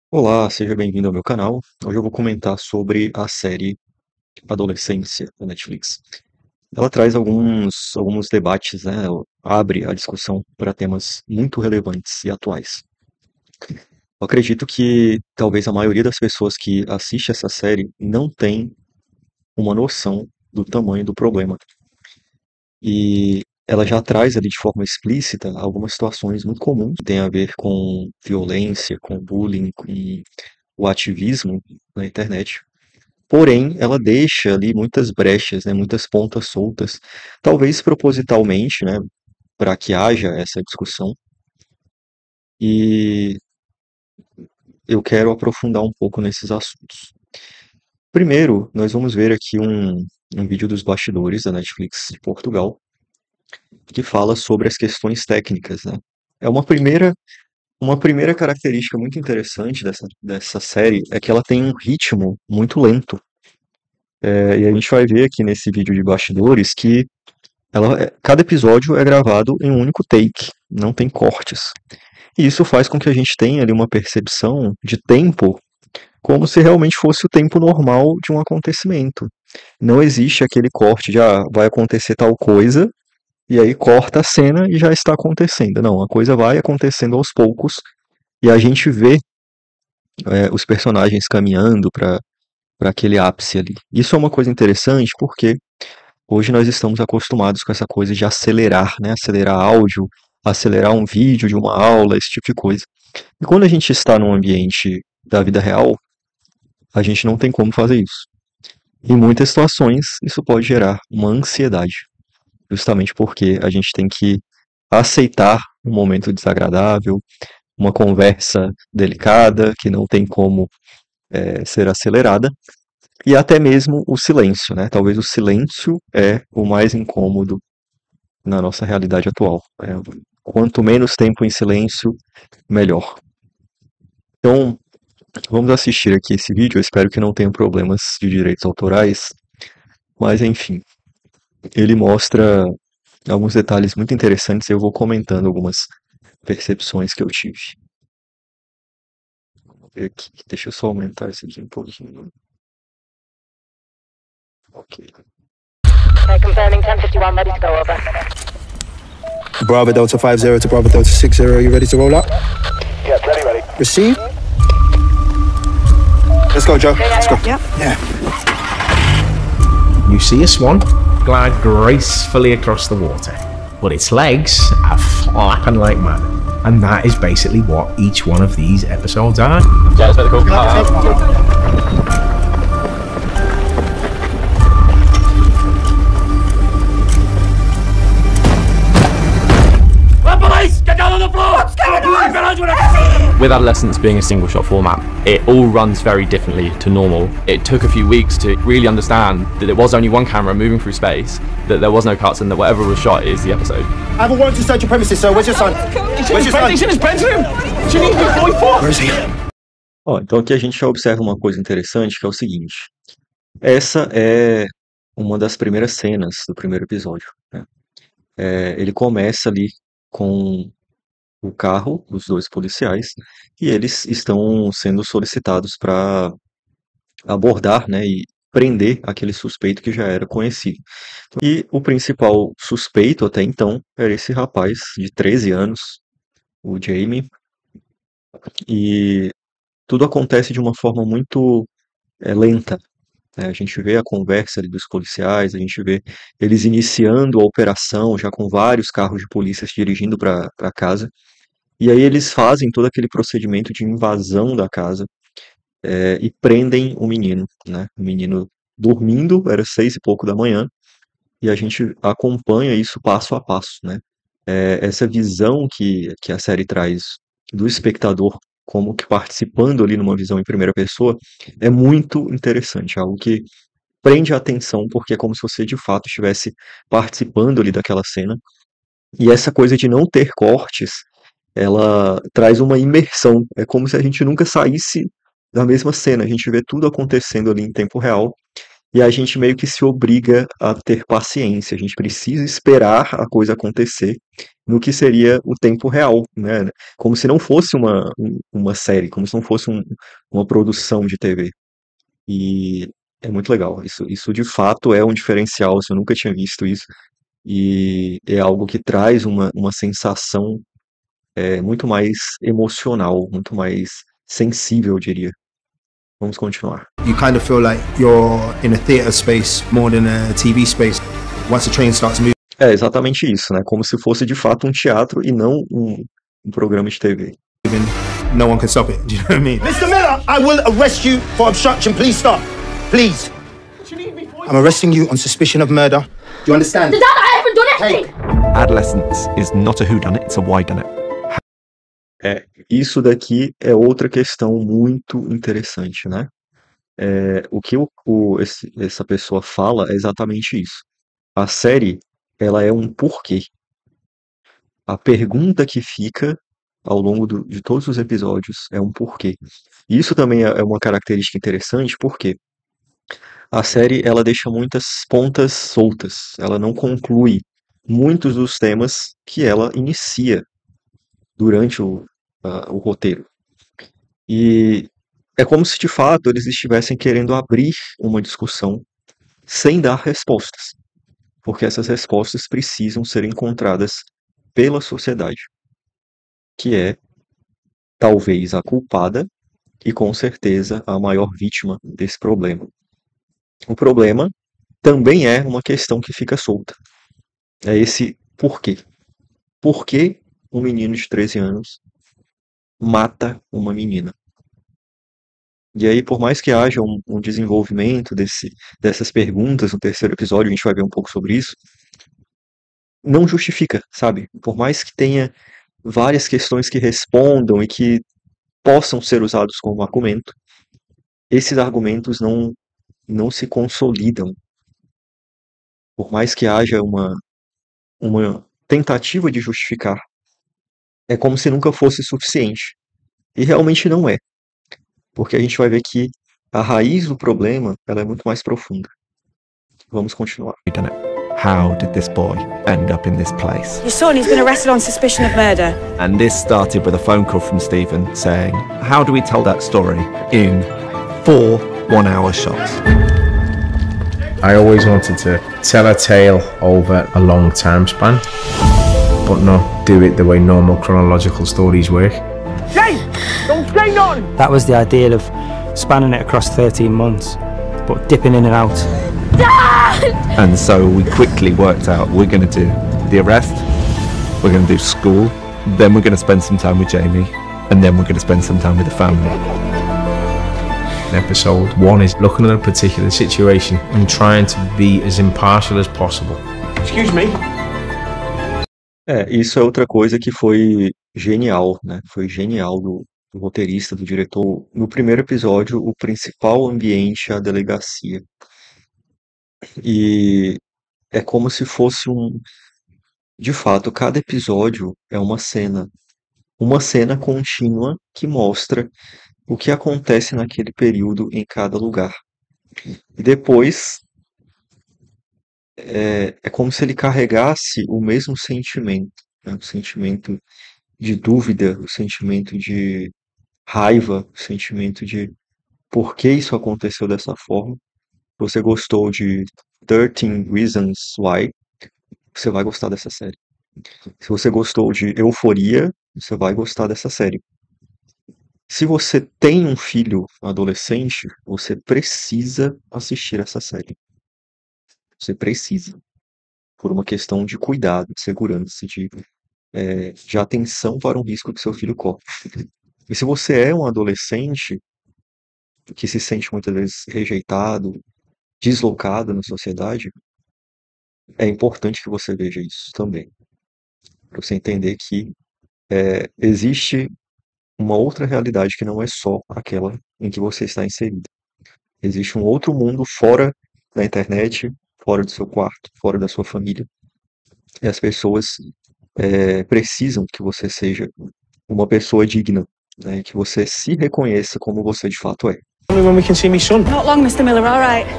Olá, seja bem-vindo ao meu canal. Hoje eu vou comentar sobre a série Adolescência da Netflix. Ela traz alguns debates, né? Abre a discussão para temas muito relevantes e atuais. Eu acredito que talvez a maioria das pessoas que assiste essa série não tem uma noção do tamanho do problema. E ela já traz ali de forma explícita algumas situações muito comuns que têm a ver com violência, com bullying, com o ativismo na internet. Porém, ela deixa ali muitas brechas, né, muitas pontas soltas, talvez propositalmente, né, para que haja essa discussão. E eu quero aprofundar um pouco nesses assuntos. Primeiro, nós vamos ver aqui um vídeo dos bastidores da Netflix de Portugal, que fala sobre as questões técnicas, né? É uma primeira característica muito interessante dessa série é que ela tem um ritmo muito lento. E a gente vai ver aqui nesse vídeo de bastidores que cada episódio é gravado em um único take, não tem cortes. E isso faz com que a gente tenha ali uma percepção de tempo como se realmente fosse o tempo normal de um acontecimento. Não existe aquele corte de vai acontecer tal coisa e aí corta a cena e já está acontecendo. Não, a coisa vai acontecendo aos poucos e a gente vê os personagens caminhando para aquele ápice ali. Isso é uma coisa interessante porque hoje nós estamos acostumados com essa coisa de acelerar, né? Acelerar áudio, acelerar um vídeo de uma aula, esse tipo de coisa. E quando a gente está num ambiente da vida real, a gente não tem como fazer isso. Em muitas situações, isso pode gerar uma ansiedade, justamente porque a gente tem que aceitar um momento desagradável, uma conversa delicada que não tem como ser acelerada, e até mesmo o silêncio, né? Talvez o silêncio é o mais incômodo na nossa realidade atual. Quanto menos tempo em silêncio, melhor. Então, vamos assistir aqui esse vídeo. Eu espero que não tenha problemas de direitos autorais, mas enfim, ele mostra alguns detalhes muito interessantes e eu vou comentando algumas percepções que eu tive. Vou ver aqui. Deixa eu só aumentar isso aqui um pouquinho. Ok. Confirming 1051, ready to go over. Bravo Delta 50 to Bravo Delta 60, are you ready to roll up? Yeah, ready. Receive. Let's go, Joe. Let's go. Yep. Yeah. You see a swan glide gracefully across the water, but its legs are flapping like mad. And that is basically what each one of these episodes are. Yeah, it's very cool. Police! Get down on the floor! What's going on? With Adolescence being a single shot format, it all runs very differently to normal. It took a few weeks to really understand that it was only one camera moving through space, that there was no cuts, and that whatever was shot is the episode. I have a warrant to search your premises, sir. Where's your son? Where's your son? He's in his bedroom! Do you need me 44? Where is he? Então aqui a gente já observa uma coisa interessante, que é o seguinte. Essa é uma das primeiras cenas do primeiro episódio, né? Ele começa ali com o carro dos dois policiais e eles estão sendo solicitados para abordar, né, e prender aquele suspeito que já era conhecido. E o principal suspeito até então era esse rapaz de 13 anos, o Jamie, e tudo acontece de uma forma muito lenta, né? A gente vê a conversa ali dos policiais, a gente vê eles iniciando a operação já com vários carros de polícia se dirigindo para casa. E aí eles fazem todo aquele procedimento de invasão da casa e prendem o menino, né? O menino dormindo, era 6 e pouco da manhã, e a gente acompanha isso passo a passo, né? Essa visão que a série traz do espectador como que participando ali numa visão em primeira pessoa é muito interessante, algo que prende a atenção porque é como se você de fato estivesse participando ali daquela cena. E essa coisa de não ter cortes, ela traz uma imersão. É como se a gente nunca saísse da mesma cena. A gente vê tudo acontecendo ali em tempo real. E a gente meio que se obriga a ter paciência, a gente precisa esperar a coisa acontecer no que seria o tempo real, né? Como se não fosse uma série, como se não fosse uma produção de TV. E é muito legal. Isso de fato é um diferencial, assim, eu nunca tinha visto isso. E é algo que traz uma sensação muito mais emocional, muito mais sensível, eu diria. Vamos continuar. You kind of feel like you're in a theatre space more than a TV space. Once the train starts moving, É exatamente isso, né? Como se fosse de fato um teatro e não um programa de TV. no one can stop it. Do you know what I mean? Mr. Miller, I will arrest you for obstruction. Please stop. Please. I'm arresting you on suspicion of murder. Do you understand? Dad, I haven't done anything! Adolescence is not a whodunit, it's a whodunit. Isso daqui é outra questão muito interessante, né? O que essa pessoa fala é exatamente isso. A série, ela é um porquê. A pergunta que fica ao longo de todos os episódios é um porquê. E isso também é uma característica interessante, porque a série ela deixa muitas pontas soltas. Ela não conclui muitos dos temas que ela inicia durante o roteiro. E é como se de fato eles estivessem querendo abrir uma discussão sem dar respostas, porque essas respostas precisam ser encontradas pela sociedade, que é talvez a culpada e com certeza a maior vítima desse problema. O problema também é uma questão que fica solta. É esse porquê. Por que um menino de 13 anos mata uma menina? E aí, por mais que haja um desenvolvimento dessas perguntas no terceiro episódio, a gente vai ver um pouco sobre isso, não justifica, sabe? Por mais que tenha várias questões que respondam e que possam ser usados como argumento, esses argumentos não se consolidam. Por mais que haja uma tentativa de justificar, é como se nunca fosse suficiente. E realmente não é. Porque a gente vai ver que a raiz do problema ela é muito mais profunda. Vamos continuar. Whodunit. How did this boy end up in this place? Your son, he's been arrested on suspicion of murder. And this started with a phone call from Stephen saying, how do we tell that story in 4 one-hour shots? I always wanted to tell a tale over a long time span, but not do it the way normal chronological stories work. Jay, don't say nothing. That was the ideal of spanning it across 13 months, but dipping in and out. And so we quickly worked out we're going to do the arrest, we're going to do school, then we're going to spend some time with Jamie, and then we're going to spend some time with the family. Episode 1 is looking at a particular situation and trying to be as impartial as possible. Excuse me. Isso é outra coisa que foi genial, né? Foi genial do roteirista, do diretor. No primeiro episódio, o principal ambiente é a delegacia. E é como se fosse de fato, cada episódio é uma cena contínua que mostra o que acontece naquele período em cada lugar. E depois é como se ele carregasse o mesmo sentimento, né? O sentimento de dúvida, o sentimento de raiva, o sentimento de por que isso aconteceu dessa forma. Se você gostou de 13 Reasons Why, você vai gostar dessa série. Se você gostou de Euforia, você vai gostar dessa série. Se você tem um filho adolescente, você precisa assistir essa série. Você precisa. Por uma questão de cuidado, de segurança, de atenção para um risco que seu filho corre. E se você é um adolescente que se sente muitas vezes rejeitado, deslocado na sociedade, é importante que você veja isso também. Para você entender que existe uma outra realidade que não é só aquela em que você está inserido. Existe um outro mundo fora da internet, fora do seu quarto, fora da sua família. E as pessoas precisam que você seja uma pessoa digna, né? Que você se reconheça como você de fato é. Only when we can see me son. Not long, Mr. Miller, all right.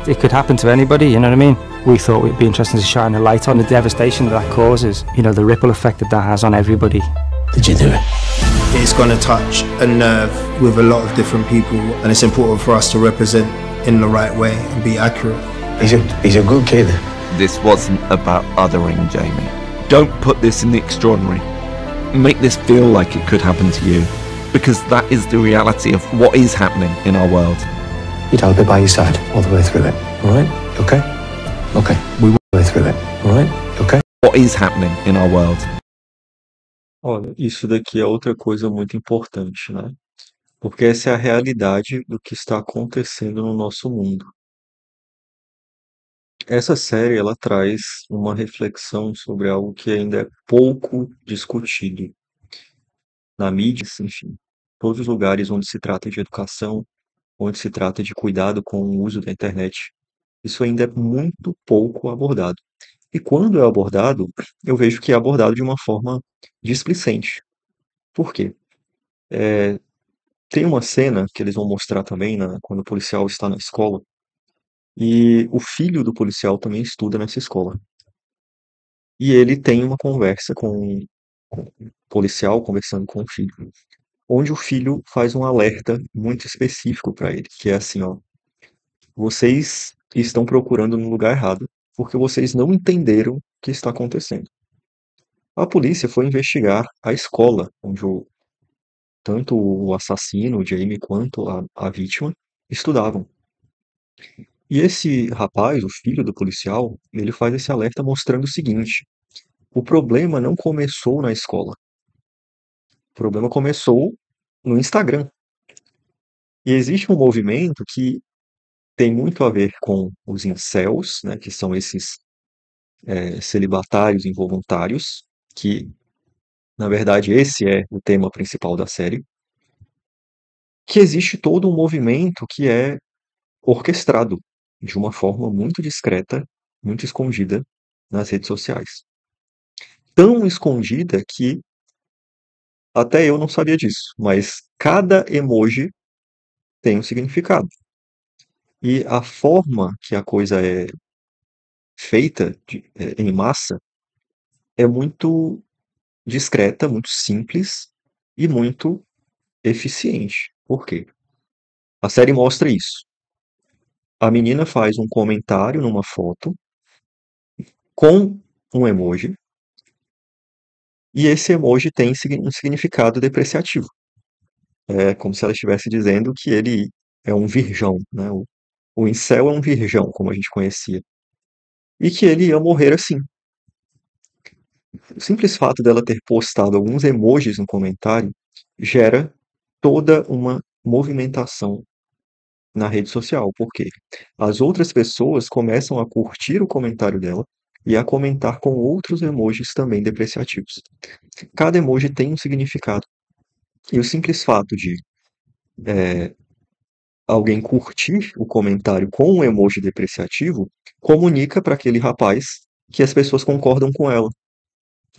It could happen to anybody, you know what I mean? We thought it'd be interesting to shine a light on the devastation that causes, you know, the ripple effect that has on everybody. Did you do it? It's going to touch a nerve with a lot of different people, and it's important for us to represent in the right way and be accurate. He's a good kid. This wasn't about othering Jamie. Don't put this in the extraordinary. Make this feel like it could happen to you, because that is the reality of what is happening in our world. I'll be by your side all the way through it. All right? Okay? Okay. We will go through it. All right? Okay? What is happening in our world? Olha, isso daqui é outra coisa muito importante, né? Porque essa é a realidade do que está acontecendo no nosso mundo. Essa série, ela traz uma reflexão sobre algo que ainda é pouco discutido na mídia, enfim, todos os lugares onde se trata de educação, onde se trata de cuidado com o uso da internet. Isso ainda é muito pouco abordado. E quando é abordado, eu vejo que é abordado de uma forma displicente. Por quê? Tem uma cena que eles vão mostrar também, quando o policial está na escola, e o filho do policial também estuda nessa escola. E ele tem uma conversa com o policial, conversando com o filho, onde o filho faz um alerta muito específico para ele, que é assim, ó, vocês estão procurando no lugar errado, porque vocês não entenderam o que está acontecendo. A polícia foi investigar a escola onde tanto o assassino, o Jamie, quanto a vítima estudavam. E esse rapaz, o filho do policial, ele faz esse alerta mostrando o seguinte: o problema não começou na escola. O problema começou no Instagram. E existe um movimento que tem muito a ver com os incels, né, que são esses celibatários involuntários, que, na verdade, esse é o tema principal da série, que existe todo um movimento que é orquestrado de uma forma muito discreta, muito escondida nas redes sociais. Tão escondida que até eu não sabia disso, mas cada emoji tem um significado. E a forma que a coisa é feita em massa é muito discreta, muito simples e muito eficiente. Por quê? A série mostra isso. A menina faz um comentário numa foto com um emoji, e esse emoji tem um significado depreciativo. É como se ela estivesse dizendo que ele é um virgão, né? O incel é um virgão, como a gente conhecia. E que ele ia morrer assim. O simples fato dela ter postado alguns emojis no comentário gera toda uma movimentação na rede social, porque as outras pessoas começam a curtir o comentário dela e a comentar com outros emojis também depreciativos. Cada emoji tem um significado. E o simples fato de alguém curtir o comentário com um emoji depreciativo comunica para aquele rapaz que as pessoas concordam com ela.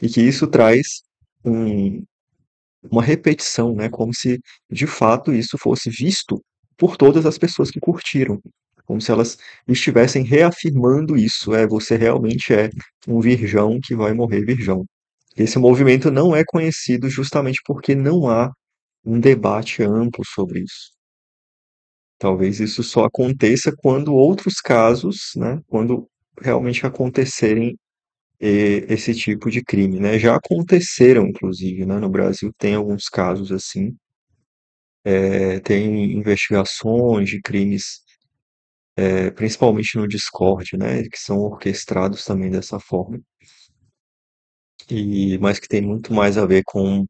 E que isso traz uma repetição, né? Como se, de fato, isso fosse visto por todas as pessoas que curtiram. Como se elas estivessem reafirmando isso. Você realmente é um virgão que vai morrer virgão. Esse movimento não é conhecido justamente porque não há um debate amplo sobre isso. Talvez isso só aconteça quando outros casos, né? Quando realmente acontecerem esse tipo de crime, né? Já aconteceram, inclusive, né? No Brasil tem alguns casos assim. Tem investigações de crimes, principalmente no Discord, né? Que são orquestrados também dessa forma. Mas que tem muito mais a ver com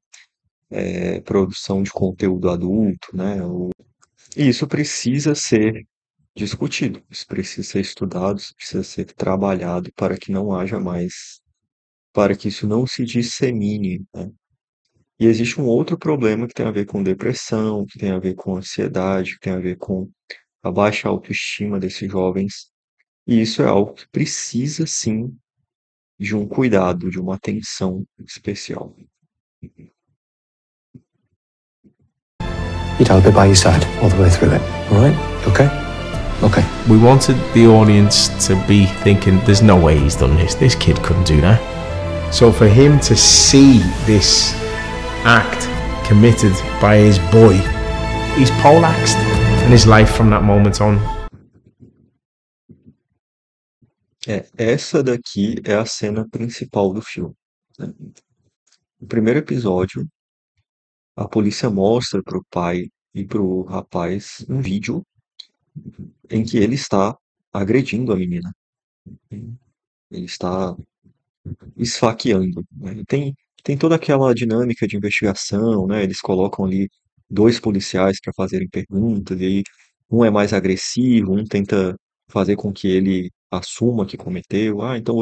produção de conteúdo adulto, né? E isso precisa ser discutido, isso precisa ser estudado, isso precisa ser trabalhado para que não haja mais, para que isso não se dissemine, né? E existe um outro problema que tem a ver com depressão, que tem a ver com ansiedade, que tem a ver com a baixa autoestima desses jovens. E isso é algo que precisa, sim, de um cuidado, de uma atenção especial. I'll be by your side all the way through it. All right? Okay? Okay. We wanted the audience to be thinking, there's no way he's done this. This kid couldn't do that. So for him to see this act committed by his boy, he's poleaxed in his life from that moment on. Essa daqui é a cena principal do filme, né? No primeiro episódio, a polícia mostra pro pai e pro rapaz um vídeo em que ele está agredindo a menina. Ele está esfaqueando, né? E tem toda aquela dinâmica de investigação, né? Eles colocam ali dois policiais para fazerem perguntas, e aí um é mais agressivo, um tenta fazer com que ele assuma que cometeu. Ah, então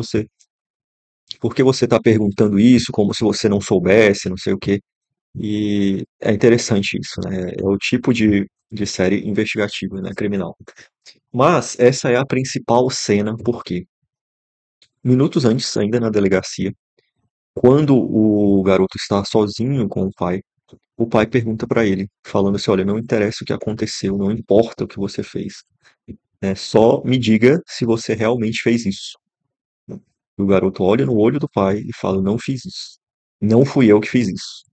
por que você está perguntando isso como se você não soubesse, não sei o quê. E é interessante isso, né? É o tipo de série investigativa, né? Criminal. Mas essa é a principal cena, por quê? Minutos antes, ainda na delegacia, quando o garoto está sozinho com o pai pergunta para ele, falando assim: olha, não interessa o que aconteceu, não importa o que você fez, né? Só me diga se você realmente fez isso. E o garoto olha no olho do pai e fala: não fiz isso. Não fui eu que fiz isso.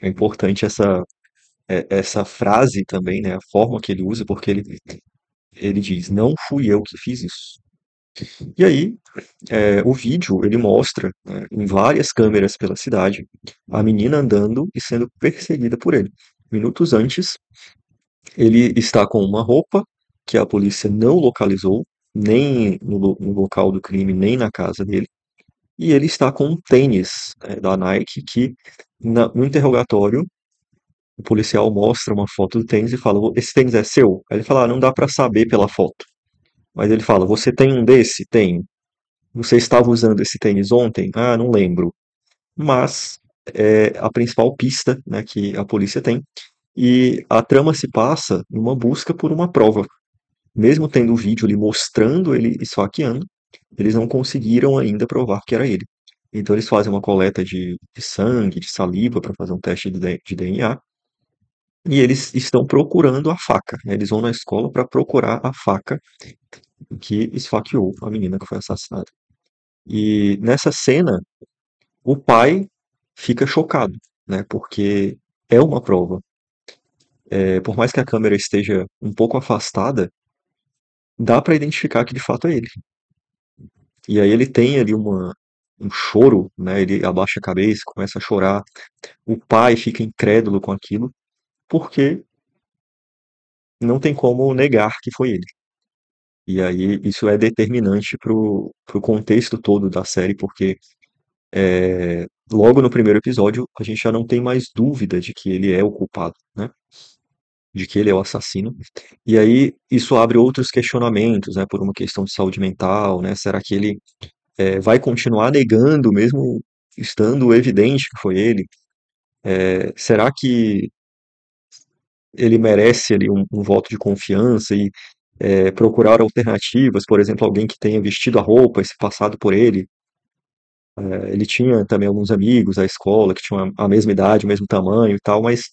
É importante essa frase também, né? A forma que ele usa, porque ele diz: não fui eu que fiz isso. E aí, o vídeo ele mostra, né, em várias câmeras pela cidade, a menina andando e sendo perseguida por ele. Minutos antes, ele está com uma roupa que a polícia não localizou, nem no local do crime, nem na casa dele. E ele está com um tênis, da Nike que, no interrogatório, o policial mostra uma foto do tênis e fala: esse tênis é seu? Aí ele fala: não dá para saber pela foto. Mas ele fala: você tem um desse? Tem. Você estava usando esse tênis ontem? Ah, não lembro. Mas é a principal pista, né, que a polícia tem. E a trama se passa numa busca por uma prova. Mesmo tendo o vídeo ali mostrando ele esfaqueando, eles não conseguiram ainda provar que era ele. Então eles fazem uma coleta de sangue, de saliva para fazer um teste de DNA. E eles estão procurando a faca, né? Eles vão na escola para procurar a faca que esfaqueou a menina que foi assassinada. E nessa cena, o pai fica chocado, né? Porque é uma prova. Por mais que a câmera esteja um pouco afastada, dá para identificar que de fato é ele. E aí ele tem ali um choro, né? Ele abaixa a cabeça, começa a chorar. O pai fica incrédulo com aquilo, porque não tem como negar que foi ele. E aí isso é determinante pro contexto todo da série, porque logo no primeiro episódio a gente já não tem mais dúvida de que ele é o culpado, né? De que ele é o assassino. E aí isso abre outros questionamentos, né? Por uma questão de saúde mental, né? Será que ele vai continuar negando mesmo estando evidente que foi ele? Será que ele merece ali um voto de confiança e procurar alternativas, por exemplo, alguém que tenha vestido a roupa e se passado por ele? Ele tinha também alguns amigos da escola que tinham a mesma idade, o mesmo tamanho e tal, mas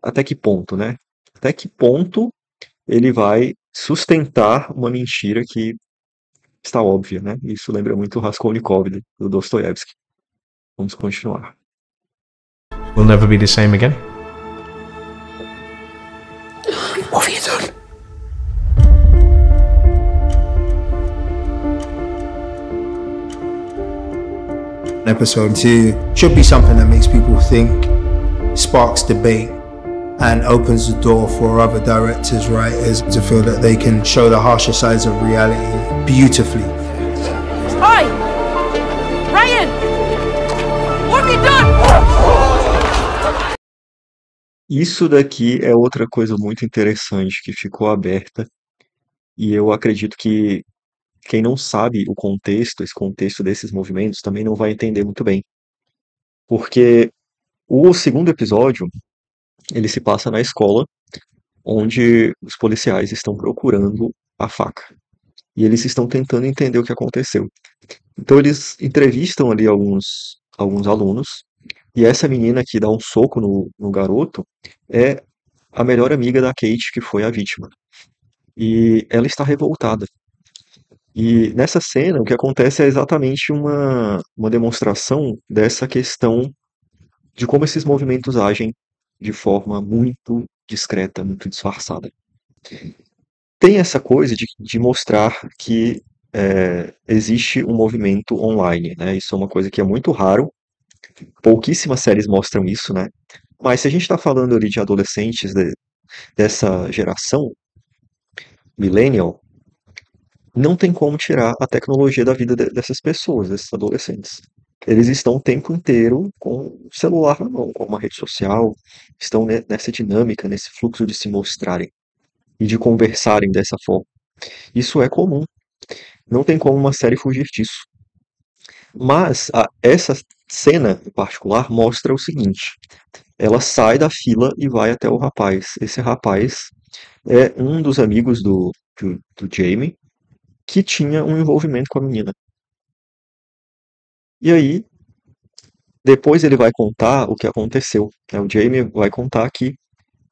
até que ponto, né? Até que ponto ele vai sustentar uma mentira que está óbvia, né? Isso lembra muito o Raskolnikov do Dostoiévski. Vamos continuar. We'll never be the same again. What have you done? Episode 2 should be something that makes people think, sparks debate, and opens the door for other directors, writers to feel that they can show the harsher sides of reality beautifully. Oi! Ryan! What have you done? Isso daqui é outra coisa muito interessante que ficou aberta, e eu acredito que quem não sabe esse contexto desses movimentos, também não vai entender muito bem. Porque o segundo episódio, ele se passa na escola, onde os policiais estão procurando a faca. E eles estão tentando entender o que aconteceu. Então eles entrevistam ali alguns alunos, e essa menina que dá um soco no garoto é a melhor amiga da Kate, que foi a vítima. e ela está revoltada. E nessa cena, o que acontece é exatamente uma demonstração dessa questão de como esses movimentos agem de forma muito discreta, muito disfarçada. Tem essa coisa de mostrar que existe um movimento online, né? Isso é uma coisa que é muito raro, pouquíssimas séries mostram isso, né? Mas se a gente está falando ali de adolescentes dessa geração, millennial, não tem como tirar a tecnologia da vida dessas pessoas, desses adolescentes. Eles estão o tempo inteiro com o celular na mão, com uma rede social, estão nessa dinâmica, nesse fluxo de se mostrarem e de conversarem dessa forma. Isso é comum. Não tem como uma série fugir disso. Mas essa cena em particular mostra o seguinte: ela sai da fila e vai até o rapaz. Esse rapaz é um dos amigos do Jamie que tinha um envolvimento com a menina. E aí, depois ele vai contar o que aconteceu, né? O Jamie vai contar que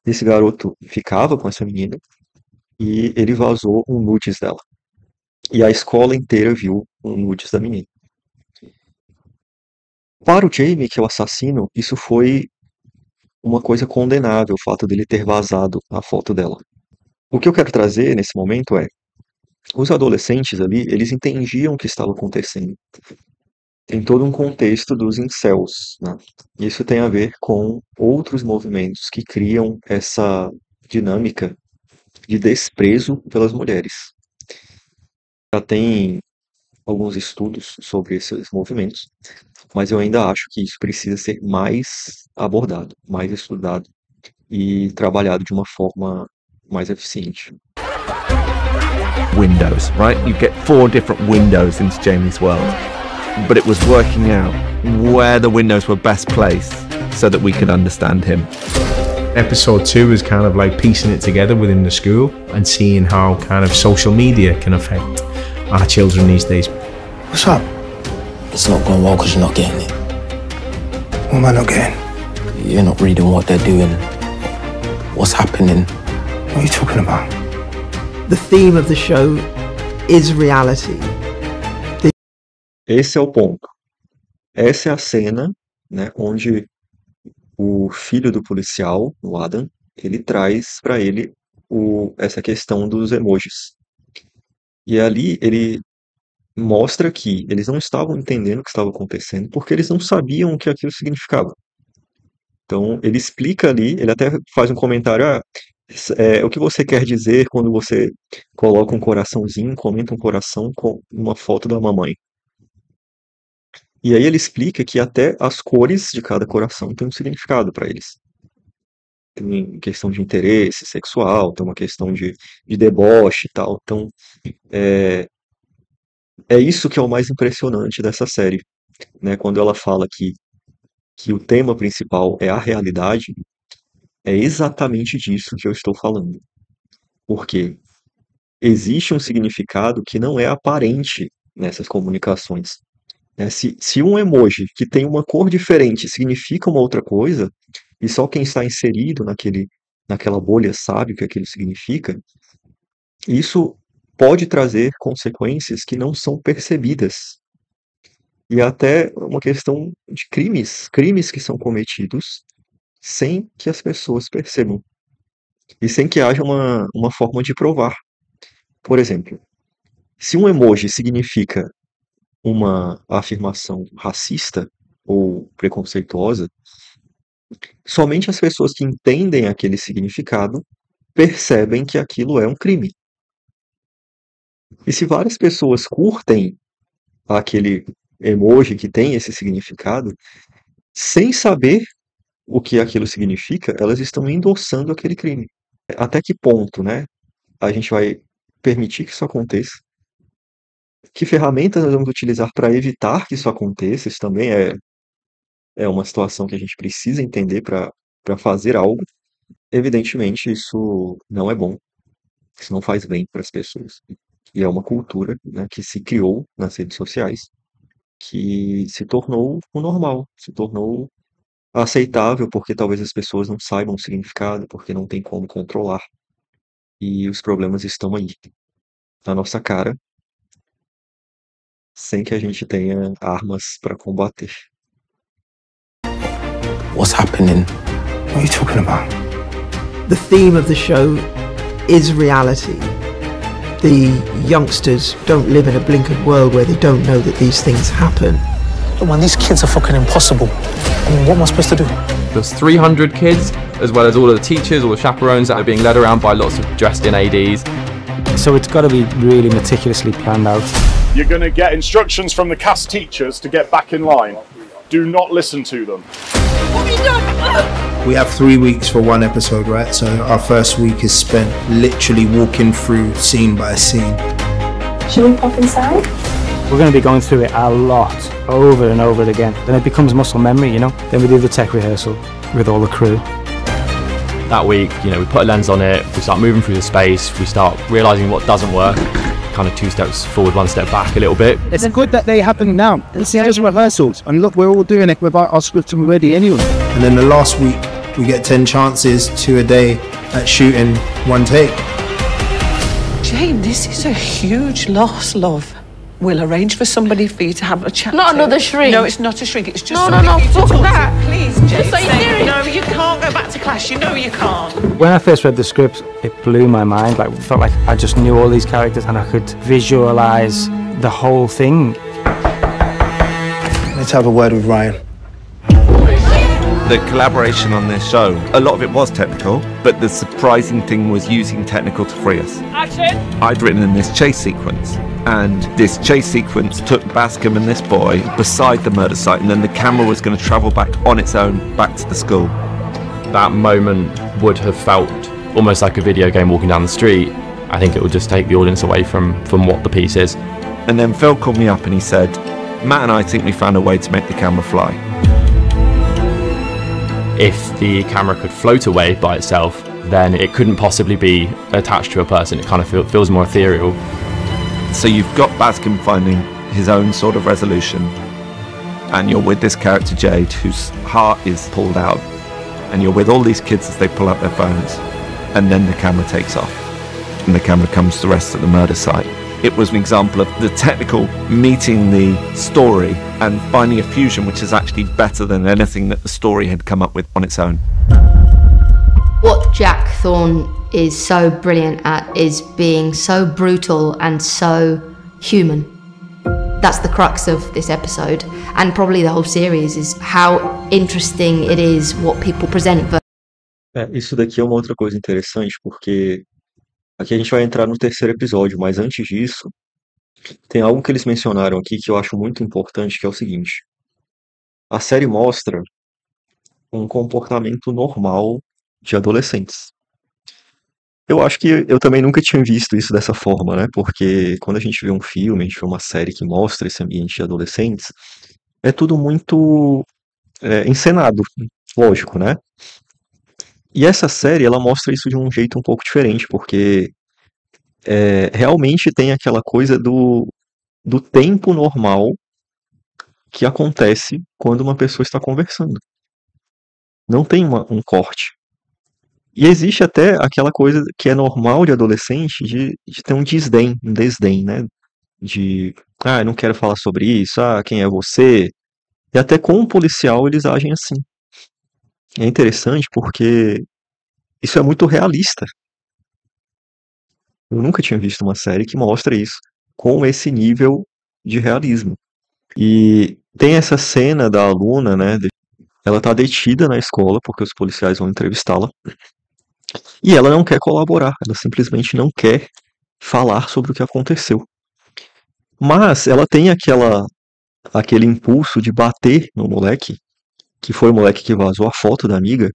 esse garoto ficava com essa menina e ele vazou um nudes dela. E a escola inteira viu um nudes da menina. Para o Jamie, que é o assassino, isso foi uma coisa condenável, o fato dele ter vazado a foto dela. O que eu quero trazer nesse momento é, os adolescentes ali, eles entendiam o que estava acontecendo. Tem todo um contexto dos incels, né? Isso tem a ver com outros movimentos que criam essa dinâmica de desprezo pelas mulheres. Já tem alguns estudos sobre esses movimentos, mas eu ainda acho que isso precisa ser mais abordado, mais estudado e trabalhado de uma forma mais eficiente. Windows, right? You get 4 different windows into Jamie's world. But it was working out where the windows were best placed so that we could understand him. Episode 2 is kind of like piecing it together within the school and seeing how kind of social media can affect our children these days. What's up? It's not going well because you're not getting it. What am I not getting? You're not reading what they're doing. What's happening? What are you talking about? The theme of the show is reality. Esse é o ponto. Essa é a cena, né, onde o filho do policial, o Adam, ele traz para ele essa questão dos emojis. E ali ele mostra que eles não estavam entendendo o que estava acontecendo porque eles não sabiam o que aquilo significava. Então ele explica ali, ele até faz um comentário, o que você quer dizer quando você coloca um coraçãozinho, comenta um coração com uma foto da mamãe. E aí ele explica que até as cores de cada coração têm um significado para eles. Tem questão de interesse sexual, tem uma questão de deboche e tal. Então, é isso que é o mais impressionante dessa série, né? Quando ela fala que o tema principal é a realidade, é exatamente disso que eu estou falando. Porque existe um significado que não é aparente nessas comunicações. Né? Se um emoji que tem uma cor diferente significa uma outra coisa, e só quem está inserido naquela bolha sabe o que aquilo significa, isso pode trazer consequências que não são percebidas. E até uma questão de crimes que são cometidos sem que as pessoas percebam. E sem que haja uma forma de provar. Por exemplo, se um emoji significa uma afirmação racista ou preconceituosa, somente as pessoas que entendem aquele significado percebem que aquilo é um crime. E se várias pessoas curtem aquele emoji que tem esse significado, sem saber o que aquilo significa, elas estão endossando aquele crime. Até que ponto, né, a gente vai permitir que isso aconteça? Que ferramentas nós vamos utilizar para evitar que isso aconteça? Isso também é uma situação que a gente precisa entender para fazer algo. Evidentemente, isso não é bom. Isso não faz bem para as pessoas. E é uma cultura, né, que se criou nas redes sociais, que se tornou o normal, se tornou aceitável porque talvez as pessoas não saibam o significado, porque não tem como controlar. e os problemas estão aí, na nossa cara, sem que a gente tenha armas para combater. What's happening? What are you talking about? The theme of the show is reality. The youngsters don't live in a blinkered world where they don't know that these things happen. Man, these kids are fucking impossible. I mean, what am I supposed to do? There's 300 kids, as well as all of the teachers, all the chaperones that are being led around by lots of dressed-in ADs. So it's got to be really meticulously planned out. You're going to get instructions from the cast teachers to get back in line. Do not listen to them. What have you done? We have 3 weeks for one episode, right? So our first week is spent literally walking through scene by scene. Should we pop inside? We're going to be going through it a lot, over and over again. Then it becomes muscle memory, you know? Then we do the tech rehearsal with all the crew. That week, we put a lens on it, we start moving through the space, we start realising what doesn't work, kind of 2 steps forward, 1 step back a little bit. It's good that they happen now. It's those rehearsals, and look, we're all doing it without our script ready anyway. And then the last week, we get 10 chances, 2 a day at shooting 1 take. Jane, this is a huge loss, love. We'll arrange for somebody for you to have a chat. Not to. another shrink. No, it's not a shrink. It's just No, somebody for you to fuck talk that. to. Please, Jane. Are you serious? No, you can't go back to class. You know you can't. When I first read the script, it blew my mind. It felt like I just knew all these characters and I could visualise the whole thing. Let's have a word with Ryan. The collaboration on this show, a lot of it was technical, but the surprising thing was using technical to free us. Action! I'd written in this chase sequence, and this chase sequence took Bascom and this boy beside the murder site, and then the camera was going to travel back on its own back to the school. That moment would have felt almost like a video game walking down the street. I think it would just take the audience away from what the piece is. And then Phil called me up and he said, Matt and I think we found a way to make the camera fly. If the camera could float away by itself, then it couldn't possibly be attached to a person. It kind of feels more ethereal. So you've got Bascom finding his own sort of resolution, and you're with this character Jade, whose heart is pulled out, and you're with all these kids as they pull out their phones, and then the camera takes off, and the camera comes to rest at the murder site. It was an example of the technical meeting the story and finding a fusion which is actually better than anything that the story had come up with on its own. What Jack Thorne is so brilliant at is being so brutal and so human. That's the crux of this episode, and probably the whole series, is how interesting it is what people present. Isso daqui é uma outra coisa interessante, porque aqui a gente vai entrar no 3º episódio, mas antes disso, tem algo que eles mencionaram aqui que eu acho muito importante, que é o seguinte. A série mostra um comportamento normal de adolescentes. Eu acho que eu também nunca tinha visto isso dessa forma, né? Porque quando a gente vê um filme, a gente vê uma série que mostra esse ambiente de adolescentes, é tudo muito encenado, lógico, né? E essa série, ela mostra isso de um jeito um pouco diferente, porque realmente tem aquela coisa do tempo normal que acontece quando uma pessoa está conversando. Não tem um corte. E existe até aquela coisa que é normal de adolescente, de ter um desdém, né? De, eu não quero falar sobre isso, quem é você? E até com o policial eles agem assim. É interessante porque isso é muito realista. Eu nunca tinha visto uma série que mostra isso com esse nível de realismo. E tem essa cena da aluna, né? Ela tá detida na escola porque os policiais vão entrevistá-la. E ela não quer colaborar, ela simplesmente não quer falar sobre o que aconteceu. Mas ela tem aquele impulso de bater no moleque, que foi o moleque que vazou a foto da amiga,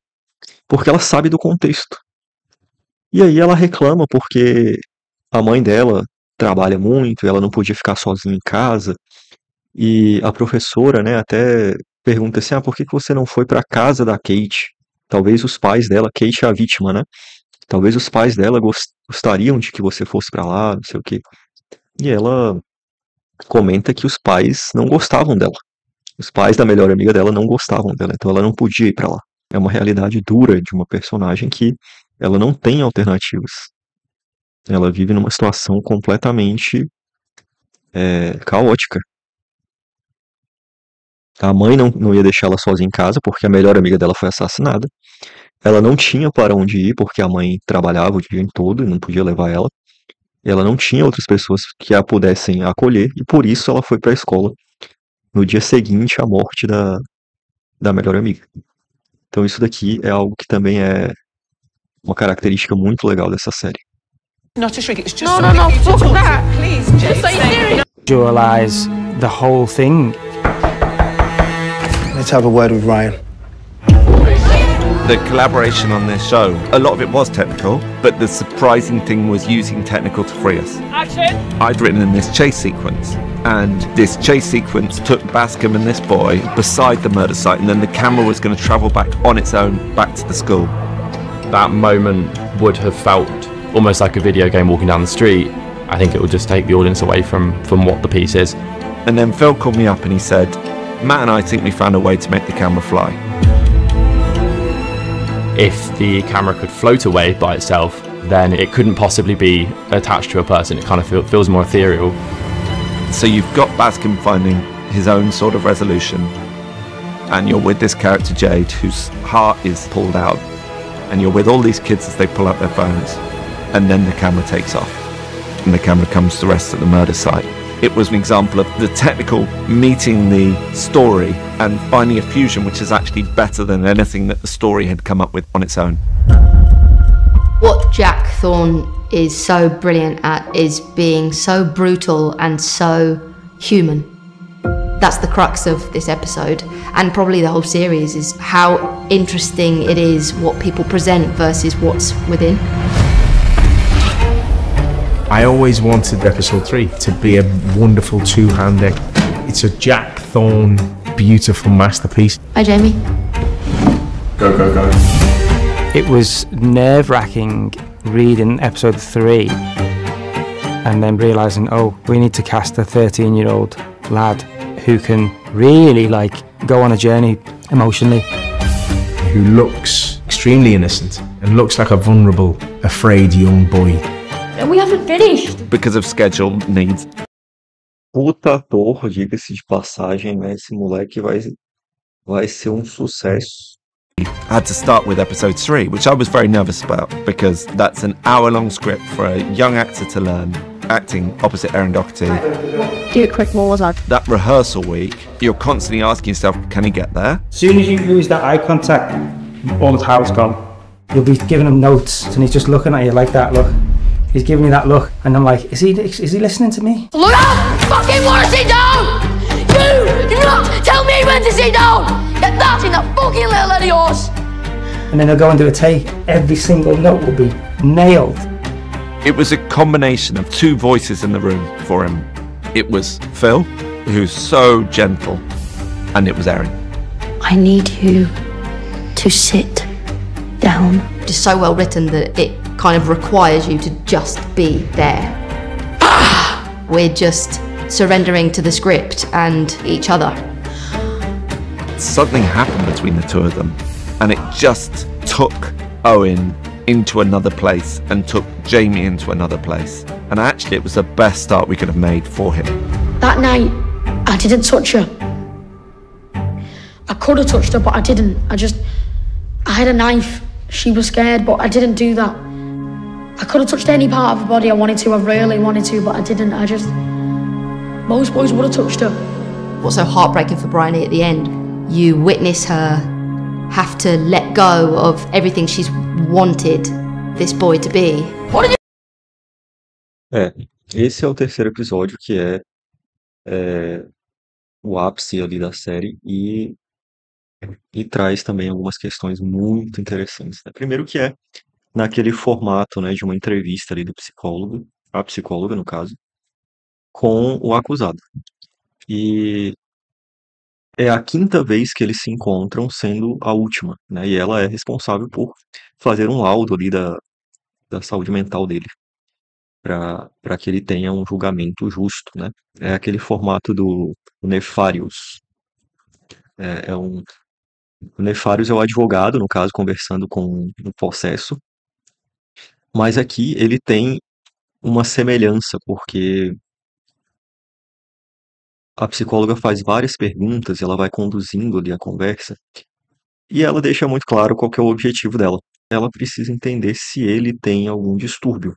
porque ela sabe do contexto. E aí ela reclama porque a mãe dela trabalha muito, ela não podia ficar sozinha em casa, e a professora, né, até pergunta assim, por que você não foi para a casa da Kate? Talvez os pais dela, Kate é a vítima, né? Talvez os pais dela gostariam de que você fosse pra lá, não sei o quê. E ela comenta que os pais não gostavam dela. Os pais da melhor amiga dela não gostavam dela, então ela não podia ir pra lá. É uma realidade dura de uma personagem que ela não tem alternativas. Ela vive numa situação completamente caótica. A mãe não ia deixar ela sozinha em casa porque a melhor amiga dela foi assassinada. Ela não tinha para onde ir porque a mãe trabalhava o dia todo e não podia levar ela. Ela não tinha outras pessoas que a pudessem acolher e por isso ela foi para a escola no dia seguinte à morte da melhor amiga. Então isso daqui é algo que também é uma característica muito legal dessa série. Not a trick, it's just No, fuck that. Please, Just are you serious? Visualize the whole thing. Let's have a word with Ryan. The collaboration on this show, a lot of it was technical, but the surprising thing was using technical to free us. Action! I'd written in this chase sequence, and this chase sequence took Bascom and this boy beside the murder site, and then the camera was going to travel back on its own back to the school. That moment would have felt almost like a video game walking down the street. I think it would just take the audience away from what the piece is. And then Phil called me up and he said, Matt and I think we found a way to make the camera fly. If the camera could float away by itself, then it couldn't possibly be attached to a person. It kind of feels more ethereal. So you've got Bascom finding his own sort of resolution, and you're with this character Jade, whose heart is pulled out, and you're with all these kids as they pull out their phones, and then the camera takes off, and the camera comes to rest at the murder site. It was an example of the technical meeting the story and finding a fusion which is actually better than anything that the story had come up with on its own. What Jack Thorne is so brilliant at is being so brutal and so human. That's the crux of this episode, and probably the whole series, is how interesting it is what people present versus what's within. I always wanted episode 3 to be a wonderful two-hander. It's a Jack Thorne beautiful masterpiece. Hi, Jamie. Go, go, go. It was nerve-wracking reading episode 3 and then realising, oh, we need to cast a 13-year-old lad who can really, go on a journey emotionally. Who looks extremely innocent and looks like a vulnerable, afraid young boy. And we haven't finished. Because of schedule needs. Puta ator, diga-se de passagem, né? Esse moleque vai ser um sucesso. I had to start with episode 3, which I was very nervous about because that's an hour-long script for a young actor to learn, acting opposite Erin Doherty. Do it quick, what was that? That rehearsal week, you're constantly asking yourself, can he get there? As soon as you lose that eye contact, all the power's gone. You'll be giving him notes and he's just looking at you like that, look. He's giving me that look and I'm like, is he listening to me? Look out! Fucking wanna sit down! You do not tell me when to sit down! Get that in that fucking little head of yours! And then he'll go and do a take. Every single note will be nailed. It was a combination of two voices in the room for him. It was Phil, who's so gentle, and it was Erin. I need you to sit down. Just so well written that it kind of requires you to just be there. We're just surrendering to the script and each other. Something happened between the two of them, and it just took Owen into another place and took Jamie into another place. And actually it was the best start we could have made for him. That night, I didn't touch her. I could have touched her, but I didn't. I had a knife. She was scared, but I didn't do that. I could have touched any part of her body I wanted to, I really wanted to, but I didn't. Most boys would have touched her. What's so heartbreaking for Bryony at the end, you witness her have to let go of everything she's wanted this boy to be. Esse é o terceiro episódio, que é o ápice ali da série e traz também algumas questões muito interessantes, né? Primeiro que é naquele formato, né, de uma entrevista ali do psicólogo, a psicóloga no caso, com o acusado. E é a quinta vez que eles se encontram, sendo a última, né? E ela é responsável por fazer um laudo ali da saúde mental dele, para que ele tenha um julgamento justo, né? É aquele formato do Nefarious. O Nefarious é o advogado, no caso, conversando com o possesso. Mas aqui ele tem uma semelhança, porque a psicóloga faz várias perguntas e ela vai conduzindo ali a conversa e ela deixa muito claro qual que é o objetivo dela. Ela precisa entender se ele tem algum distúrbio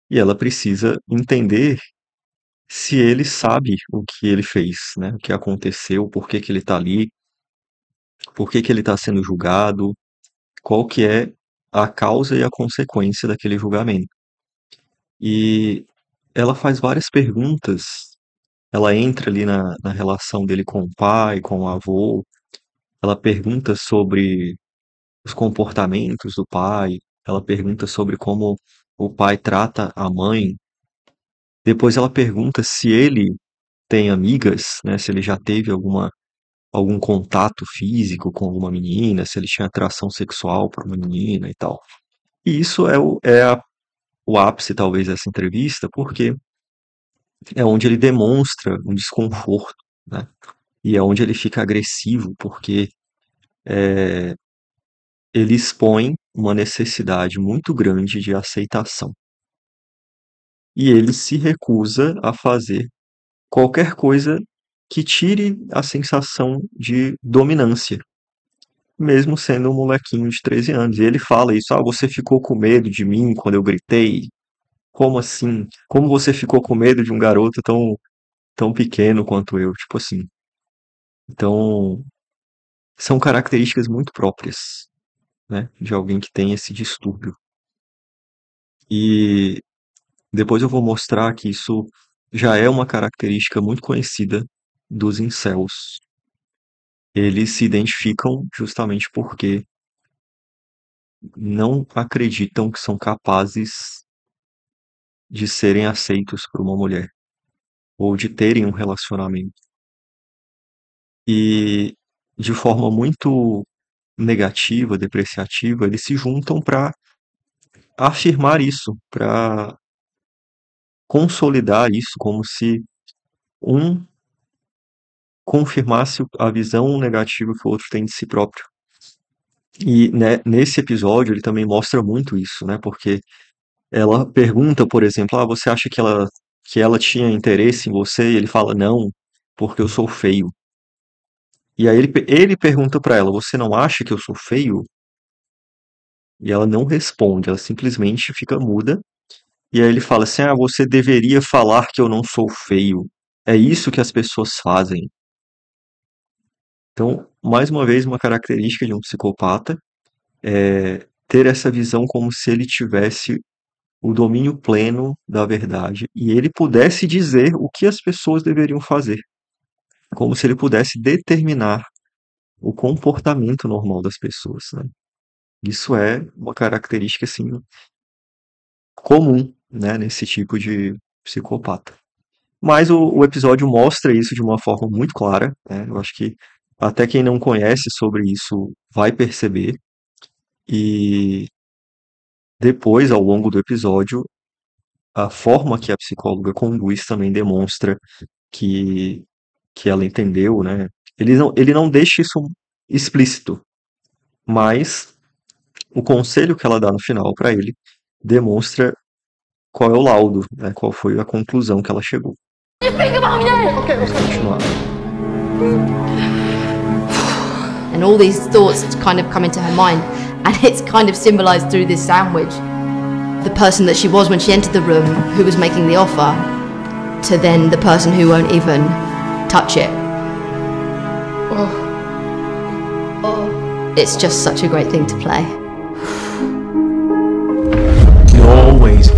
e ela precisa entender se ele sabe o que ele fez, né? O que aconteceu, por que que ele está ali, por que que ele está sendo julgado, qual que é a causa e a consequência daquele julgamento. E ela faz várias perguntas. Ela entra ali na relação dele com o pai, com o avô. Ela pergunta sobre os comportamentos do pai. Ela pergunta sobre como o pai trata a mãe. Depois ela pergunta se ele tem amigas, né? Se ele já teve algum contato físico com alguma menina, se ele tinha atração sexual por uma menina e tal. E isso o ápice, talvez, dessa entrevista, porque é onde ele demonstra um desconforto, né? E é onde ele fica agressivo, porque ele expõe uma necessidade muito grande de aceitação. E ele se recusa a fazer qualquer coisa que tire a sensação de dominância, mesmo sendo um molequinho de 13 anos. E ele fala isso: ah, você ficou com medo de mim quando eu gritei? Como assim? Como você ficou com medo de um garoto tão pequeno quanto eu? Tipo assim. Então, são características muito próprias, né, de alguém que tem esse distúrbio. E depois eu vou mostrar que isso já é uma característica muito conhecida dos incels. Eles se identificam justamente porque não acreditam que são capazes de serem aceitos por uma mulher ou de terem um relacionamento. E de forma muito negativa, depreciativa, eles se juntam para afirmar isso, para consolidar isso, como se um confirmasse a visão negativa que o outro tem de si próprio. E, né, nesse episódio ele também mostra muito isso, né? Porque ela pergunta, por exemplo, você acha que ela tinha interesse em você? E ele fala, não, porque eu sou feio. E aí ele pergunta para ela, você não acha que eu sou feio? E ela não responde, ela simplesmente fica muda. E aí ele fala assim, você deveria falar que eu não sou feio. É isso que as pessoas fazem. Então, mais uma vez, uma característica de um psicopata é ter essa visão como se ele tivesse o domínio pleno da verdade e ele pudesse dizer o que as pessoas deveriam fazer, como se ele pudesse determinar o comportamento normal das pessoas, né? Isso é uma característica assim comum, né, nesse tipo de psicopata. Mas o episódio mostra isso de uma forma muito clara, né? Eu acho que até quem não conhece sobre isso vai perceber. E depois, ao longo do episódio, a forma que a psicóloga conduz também demonstra que, que ela entendeu, né? Ele não deixa isso explícito, mas o conselho que ela dá no final para ele demonstra qual é o laudo, né? Qual foi a conclusão que ela chegou. Vamos continuar. And all these thoughts kind of come into her mind, and it's kind of symbolized through this sandwich. The person that she was when she entered the room, who was making the offer, to then the person who won't even touch it. It's just such a great thing to play. You always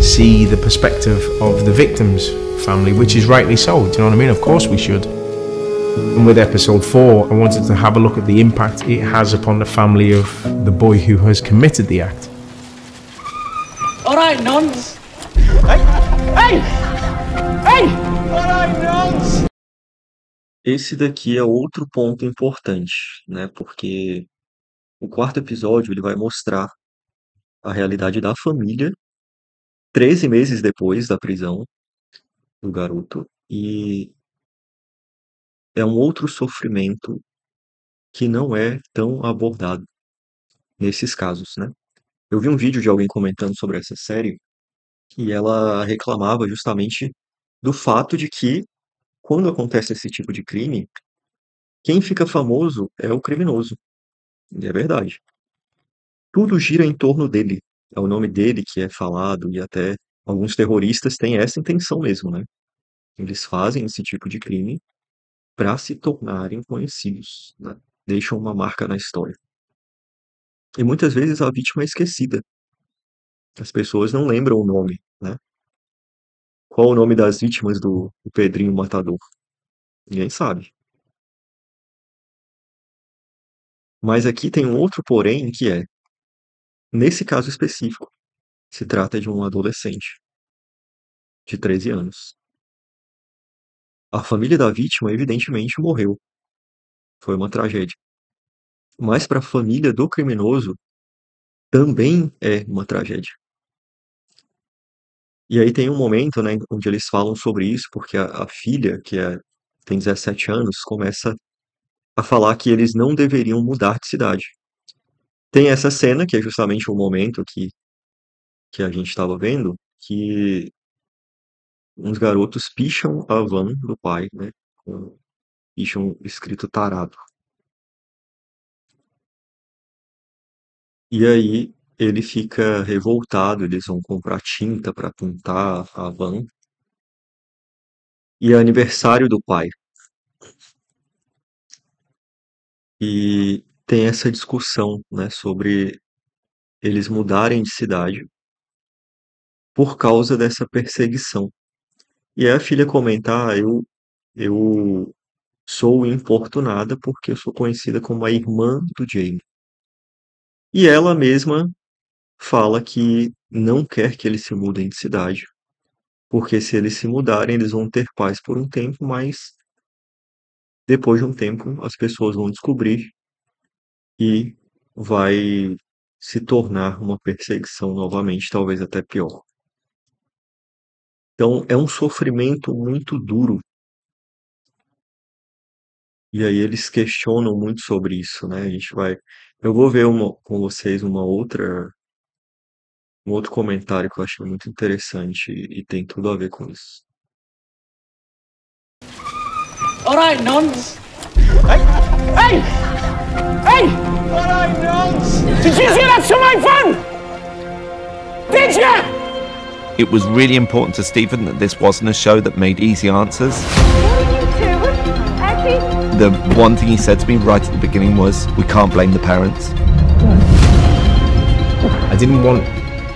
see the perspective of the victim's family, which is rightly so. Do you know what I mean? Of course we should. And with episode 4, I wanted to have a look at the impact it has upon the family of the boy who has committed the act. All right, nuns. Hey! Hey! Hey! All right, nuns. Esse daqui é outro ponto importante, né? Porque o quarto episódio ele vai mostrar a realidade da família 13 meses depois da prisão do garoto e é um outro sofrimento que não é tão abordado nesses casos, né? Eu vi um vídeo de alguém comentando sobre essa série E ela reclamava justamente do fato de que, quando acontece esse tipo de crime, quem fica famoso é o criminoso. E é verdade. Tudo gira em torno dele. É o nome dele que é falado, e até alguns terroristas têm essa intenção mesmo, né? Eles fazem esse tipo de crime para se tornarem conhecidos, né? Deixam uma marca na história. E muitas vezes a vítima é esquecida. As pessoas não lembram o nome, né? Qual o nome das vítimas do Pedrinho Matador? Ninguém sabe. Mas aqui tem um outro porém que é, nesse caso específico, se trata de um adolescente de 13 anos. A família da vítima evidentemente morreu. Foi uma tragédia. Mas para a família do criminoso também é uma tragédia. E aí tem um momento, né, onde eles falam sobre isso, porque a filha, tem 17 anos, começa a falar que eles não deveriam mudar de cidade. Tem essa cena, que é justamente o momento que a gente estava vendo, que uns garotos picham a van do pai, né? Picham escrito tarado. E aí ele fica revoltado, eles vão comprar tinta para pintar a van. E é aniversário do pai. E tem essa discussão, né, sobre eles mudarem de cidade por causa dessa perseguição. E aí a filha comenta, eu sou importunada porque eu sou conhecida como a irmã do Jamie. E ela mesma fala que não quer que eles se mudem de cidade, porque se eles se mudarem, eles vão ter paz por um tempo, mas depois de um tempo as pessoas vão descobrir e vai se tornar uma perseguição novamente, talvez até pior. Então é um sofrimento muito duro. E aí eles questionam muito sobre isso, né? Eu vou ver com vocês um outro comentário que eu achei muito interessante e tem tudo a ver com isso. All right, nuns. Hey! Hey! Hey! All right, nuns. Did you see that to my van? Did you? It was really important to Stephen that this wasn't a show that made easy answers. The one thing he said to me right at the beginning was, we can't blame the parents. I didn't want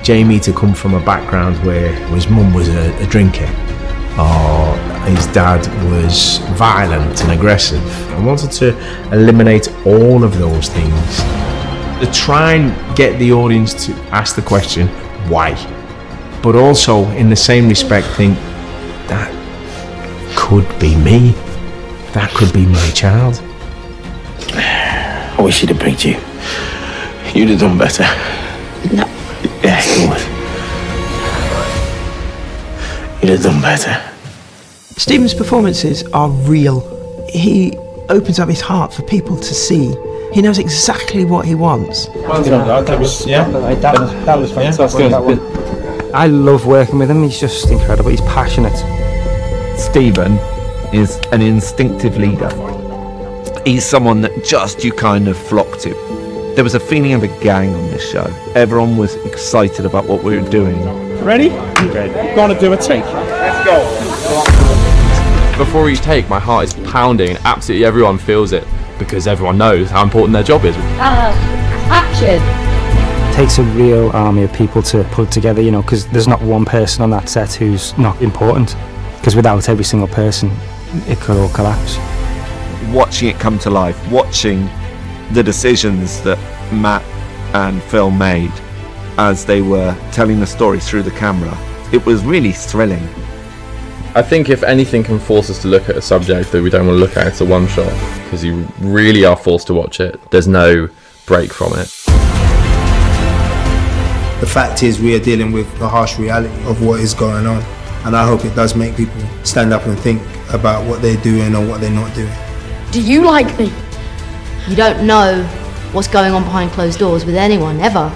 Jamie to come from a background where his mum was a drinker or his dad was violent and aggressive. I wanted to eliminate all of those things. To try and get the audience to ask the question, why? But also, in the same respect, think, that could be me. That could be my child. I wish he'd have picked you. You'd have done better. No. Yeah, you would. You'd have done better. Stephen's performances are real. He opens up his heart for people to see. He knows exactly what he wants. That was fantastic. I love working with him. He's just incredible. He's passionate. Stephen is an instinctive leader. He's someone that you kind of flock to. There was a feeling of a gang on this show. Everyone was excited about what we were doing. Ready? Ready. Gonna do a take. Let's go. Before each take, my heart is pounding and absolutely everyone feels it because everyone knows how important their job is. Action! It takes a real army of people to put together, you know, because there's not one person on that set who's not important. Because without every single person, it could all collapse. Watching it come to life, watching the decisions that Matt and Phil made as they were telling the story through the camera, it was really thrilling. I think if anything can force us to look at a subject that we don't want to look at, it's a one shot, because you really are forced to watch it. There's no break from it. The fact is, we are dealing with the harsh reality of what is going on, and I hope it does make people stand up and think about what they're doing or what they're not doing. Do you like me? You don't know what's going on behind closed doors with anyone, ever.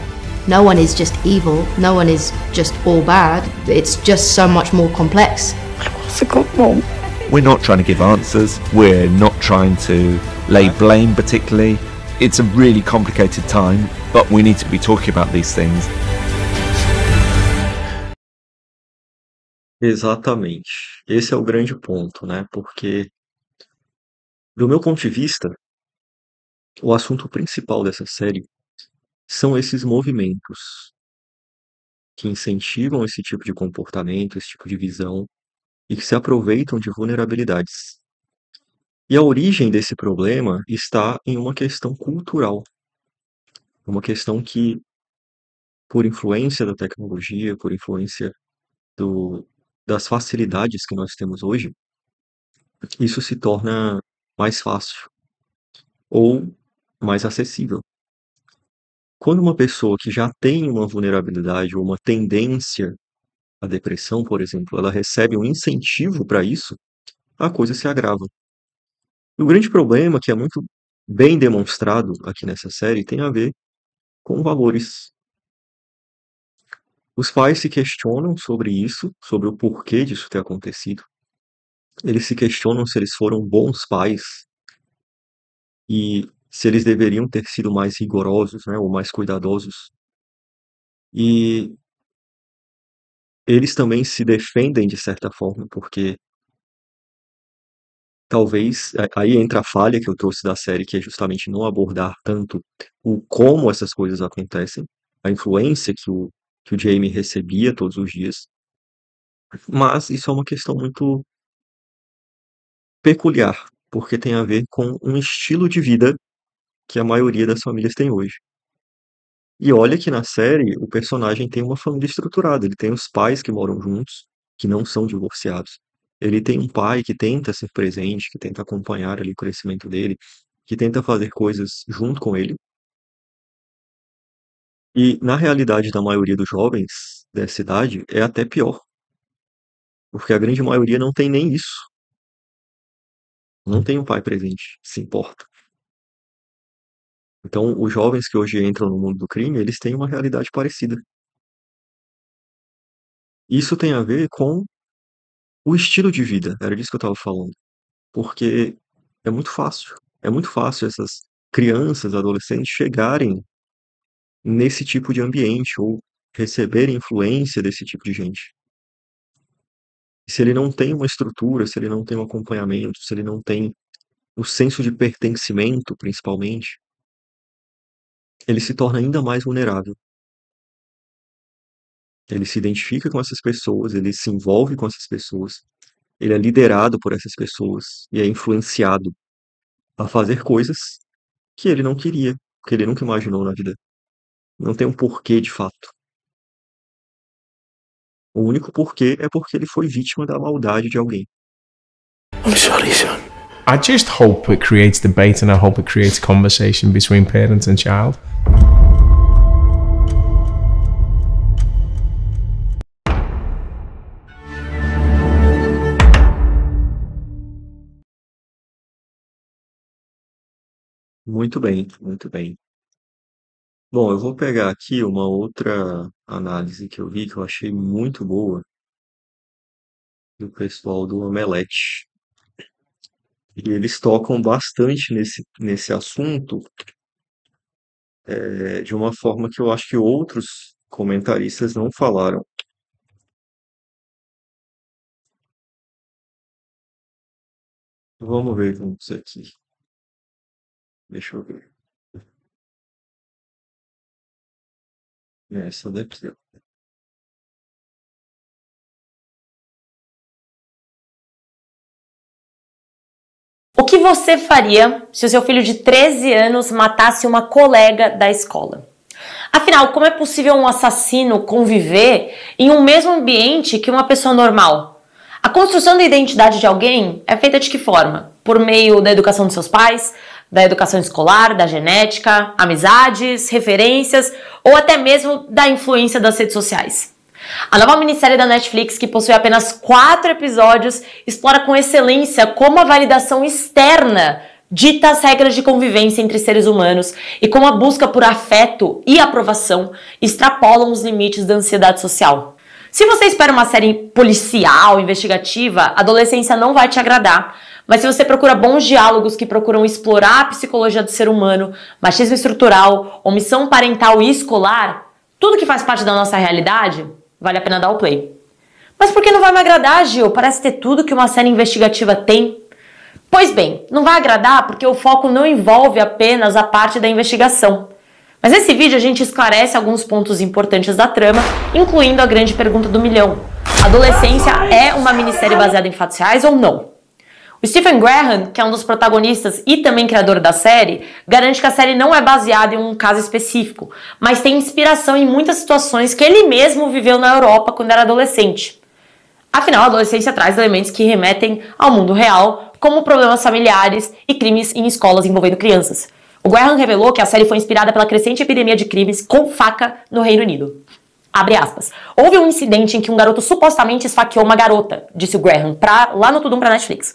No one is just evil. No one is just all bad. It's just so much more complex. What's a good mom? We're not trying to give answers. We're not trying to lay blame particularly. It's a really complicated time, but we need to be talking about these things. Exatamente. Esse é o grande ponto, né? Porque, do meu ponto de vista, o assunto principal dessa série são esses movimentos que incentivam esse tipo de comportamento, esse tipo de visão, e que se aproveitam de vulnerabilidades. E a origem desse problema está em uma questão cultural. Uma questão que, por influência da tecnologia, por influência das facilidades que nós temos hoje, isso se torna mais fácil ou mais acessível. Quando uma pessoa que já tem uma vulnerabilidade ou uma tendência à depressão, por exemplo, ela recebe um incentivo para isso, a coisa se agrava. E o grande problema, que é muito bem demonstrado aqui nessa série, tem a ver com valores. Os pais se questionam sobre isso, sobre o porquê disso ter acontecido. Eles se questionam se eles foram bons pais e se eles deveriam ter sido mais rigorosos, né, ou mais cuidadosos. E eles também se defendem de certa forma, porque talvez aí entra a falha que eu trouxe da série, que é justamente não abordar tanto o como essas coisas acontecem, a influência que o Jamie recebia todos os dias. Mas isso é uma questão muito peculiar, porque tem a ver com um estilo de vida que a maioria das famílias tem hoje. E olha que na série o personagem tem uma família estruturada, ele tem os pais que moram juntos, que não são divorciados. Ele tem um pai que tenta ser presente, que tenta acompanhar ali o crescimento dele, que tenta fazer coisas junto com ele. E na realidade da maioria dos jovens dessa idade é até pior. Porque a grande maioria não tem nem isso. Não tem um pai presente, se importa. Então, os jovens que hoje entram no mundo do crime, eles têm uma realidade parecida. Isso tem a ver com o estilo de vida, era disso que eu estava falando. Porque é muito fácil. É muito fácil essas crianças, adolescentes chegarem nesse tipo de ambiente ou receberem influência desse tipo de gente. E se ele não tem uma estrutura, se ele não tem um acompanhamento, se ele não tem o senso de pertencimento, principalmente, ele se torna ainda mais vulnerável. Ele se identifica com essas pessoas, ele se envolve com essas pessoas, ele é liderado por essas pessoas e é influenciado a fazer coisas que ele não queria, que ele nunca imaginou na vida. Não tem um porquê de fato. O único porquê é porque ele foi vítima da maldade de alguém. I'm sorry, son. I just hope it creates debate and I hope it creates conversation between parent and child. Muito bem, muito bem. Bom, eu vou pegar aqui uma outra análise que eu vi, que eu achei muito boa, do pessoal do Omelete. E eles tocam bastante nesse assunto, de uma forma que eu acho que outros comentaristas não falaram. Vamos ver juntos aqui. Deixa eu ver. Essa daqui, ó. O que você faria se o seu filho de 13 anos matasse uma colega da escola? Afinal, como é possível um assassino conviver em um mesmo ambiente que uma pessoa normal? A construção da identidade de alguém é feita de que forma? Por meio da educação dos seus pais, da educação escolar, da genética, amizades, referências ou até mesmo da influência das redes sociais. A nova minissérie da Netflix, que possui apenas 4 episódios, explora com excelência como a validação externa dita as regras de convivência entre seres humanos e como a busca por afeto e aprovação extrapolam os limites da ansiedade social. Se você espera uma série policial, investigativa, a adolescência não vai te agradar. Mas se você procura bons diálogos que procuram explorar a psicologia do ser humano, machismo estrutural, omissão parental e escolar, tudo que faz parte da nossa realidade, vale a pena dar o play. Mas por que não vai me agradar, Gil? Parece ter tudo que uma série investigativa tem. Pois bem, não vai agradar porque o foco não envolve apenas a parte da investigação. Mas nesse vídeo a gente esclarece alguns pontos importantes da trama, incluindo a grande pergunta do milhão. A adolescência é uma minissérie baseada em fatos reais ou não? O Stephen Graham, que é um dos protagonistas e também criador da série, garante que a série não é baseada em um caso específico, mas tem inspiração em muitas situações que ele mesmo viveu na Europa quando era adolescente. Afinal, a adolescência traz elementos que remetem ao mundo real, como problemas familiares e crimes em escolas envolvendo crianças. O Graham revelou que a série foi inspirada pela crescente epidemia de crimes com faca no Reino Unido. Abre aspas. Houve um incidente em que um garoto supostamente esfaqueou uma garota, disse o Graham, lá no Tudum pra Netflix.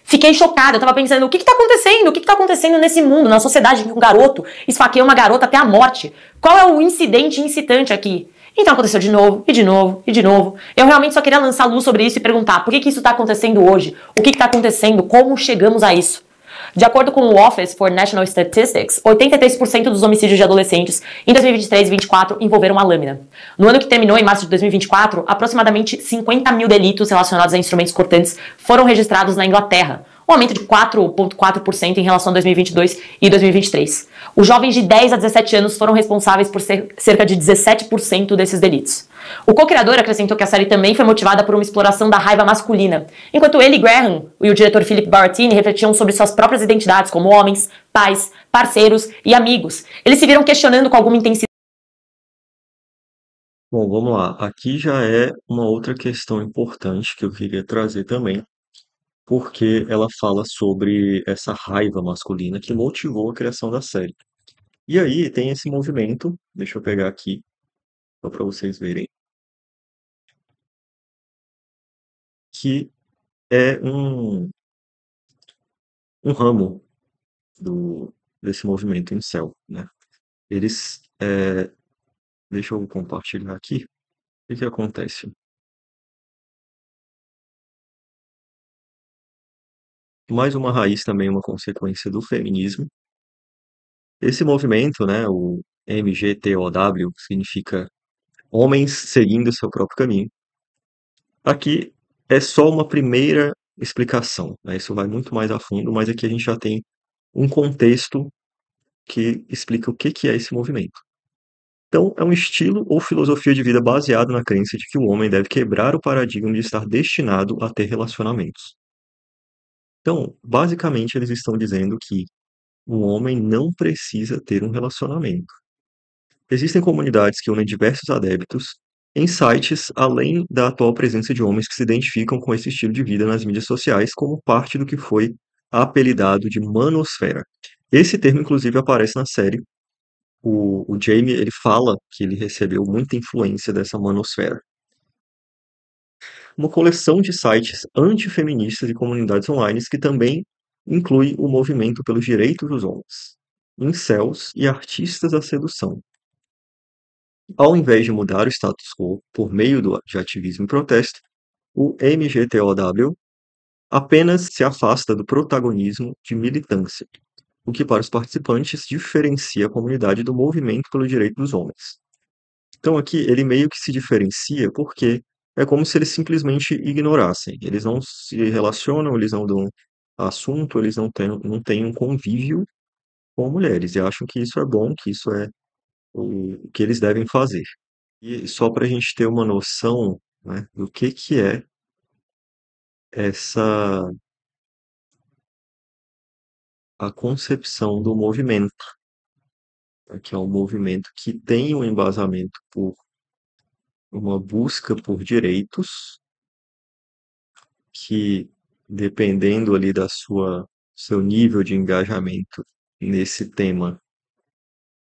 Fiquei chocada, eu tava pensando, o que tá acontecendo? O que tá acontecendo nesse mundo, na sociedade, em que um garoto esfaqueia uma garota até a morte? Qual é o incidente incitante aqui? Então aconteceu de novo, e de novo, e de novo. Eu realmente só queria lançar luz sobre isso e perguntar, por que isso tá acontecendo hoje? O que tá acontecendo? Como chegamos a isso? De acordo com o Office for National Statistics, 83% dos homicídios de adolescentes em 2023 e 2024 envolveram uma lâmina. No ano que terminou, em março de 2024, aproximadamente 50 mil delitos relacionados a instrumentos cortantes foram registrados na Inglaterra, um aumento de 4,4% em relação a 2022 e 2023. Os jovens de 10 a 17 anos foram responsáveis por cerca de 17% desses delitos. O co-criador acrescentou que a série também foi motivada por uma exploração da raiva masculina, enquanto ele, Graham, e o diretor Philip Barattini refletiam sobre suas próprias identidades como homens, pais, parceiros e amigos. Eles se viram questionando com alguma intensidade. Bom, vamos lá. Aqui já é uma outra questão importante que eu queria trazer também, porque ela fala sobre essa raiva masculina que motivou a criação da série. E aí tem esse movimento, deixa eu pegar aqui, só para vocês verem, que é um ramo desse movimento incel, né? Eles, deixa eu compartilhar aqui, o que acontece? Mais uma raiz também, uma consequência do feminismo. Esse movimento, né, o MGTOW, significa homens seguindo seu próprio caminho. Aqui é só uma primeira explicação, né? Isso vai muito mais a fundo, mas aqui a gente já tem um contexto que explica o que é esse movimento. Então, é um estilo ou filosofia de vida baseado na crença de que o homem deve quebrar o paradigma de estar destinado a ter relacionamentos. Então, basicamente, eles estão dizendo que um homem não precisa ter um relacionamento. Existem comunidades que unem diversos adeptos em sites, além da atual presença de homens que se identificam com esse estilo de vida nas mídias sociais como parte do que foi apelidado de manosfera. Esse termo, inclusive, aparece na série. O Jamie, ele fala que ele recebeu muita influência dessa manosfera. Uma coleção de sites antifeministas e comunidades online que também inclui o movimento pelos direitos dos homens, incels e artistas da sedução. Ao invés de mudar o status quo por meio de ativismo e protesto, o MGTOW apenas se afasta do protagonismo de militância, o que para os participantes diferencia a comunidade do movimento pelo direito dos homens. Então aqui ele meio que se diferencia porque é como se eles simplesmente ignorassem. Eles não se relacionam, eles não dão assunto, eles não têm um convívio com mulheres e acham que isso é bom, que isso é o que eles devem fazer. E só para a gente ter uma noção, né, do que é a concepção do movimento, né, que é um movimento que tem um embasamento por uma busca por direitos, que dependendo ali da seu nível de engajamento nesse tema,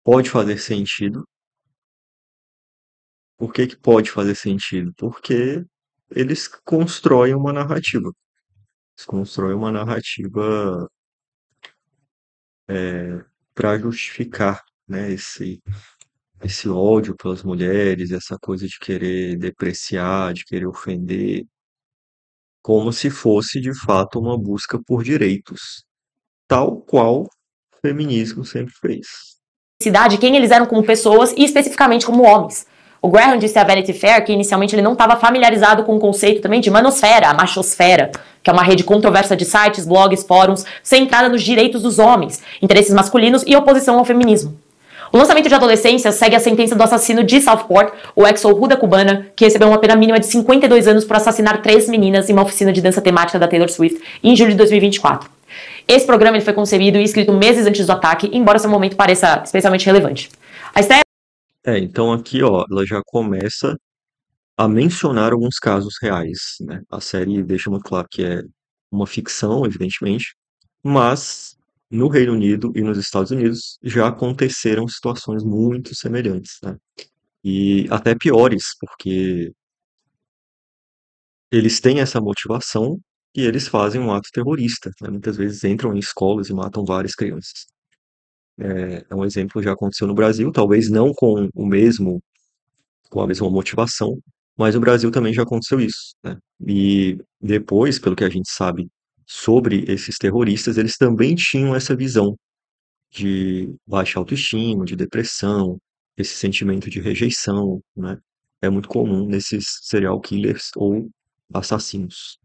pode fazer sentido. Por que pode fazer sentido? Porque eles constroem uma narrativa. Eles constroem uma narrativa para justificar, né, esse ódio pelas mulheres, essa coisa de querer depreciar, de querer ofender, como se fosse de fato uma busca por direitos, tal qual o feminismo sempre fez. Cidade, quem eles eram como pessoas e especificamente como homens. O Graham disse a Vanity Fair que inicialmente ele não estava familiarizado com o conceito também de manosfera, a machosfera, que é uma rede controversa de sites, blogs, fóruns, centrada nos direitos dos homens, interesses masculinos e oposição ao feminismo. O lançamento de Adolescência segue a sentença do assassino de Southport, o Exo Ruda Cubana, que recebeu uma pena mínima de 52 anos por assassinar 3 meninas em uma oficina de dança temática da Taylor Swift em julho de 2024. Esse programa ele foi concebido e escrito meses antes do ataque, embora seu momento pareça especialmente relevante. A estreia... Então aqui, ó, ela já começa a mencionar alguns casos reais, né? A série deixa muito claro que é uma ficção, evidentemente, mas no Reino Unido e nos Estados Unidos já aconteceram situações muito semelhantes, né? E até piores, porque eles têm essa motivação e eles fazem um ato terrorista, né? Muitas vezes entram em escolas e matam várias crianças. É um exemplo que já aconteceu no Brasil, talvez não com a mesma motivação, mas no Brasil também já aconteceu isso, né? E depois, pelo que a gente sabe sobre esses terroristas, eles também tinham essa visão de baixa autoestima, de depressão, esse sentimento de rejeição, né? É muito comum nesses serial killers ou assassinos.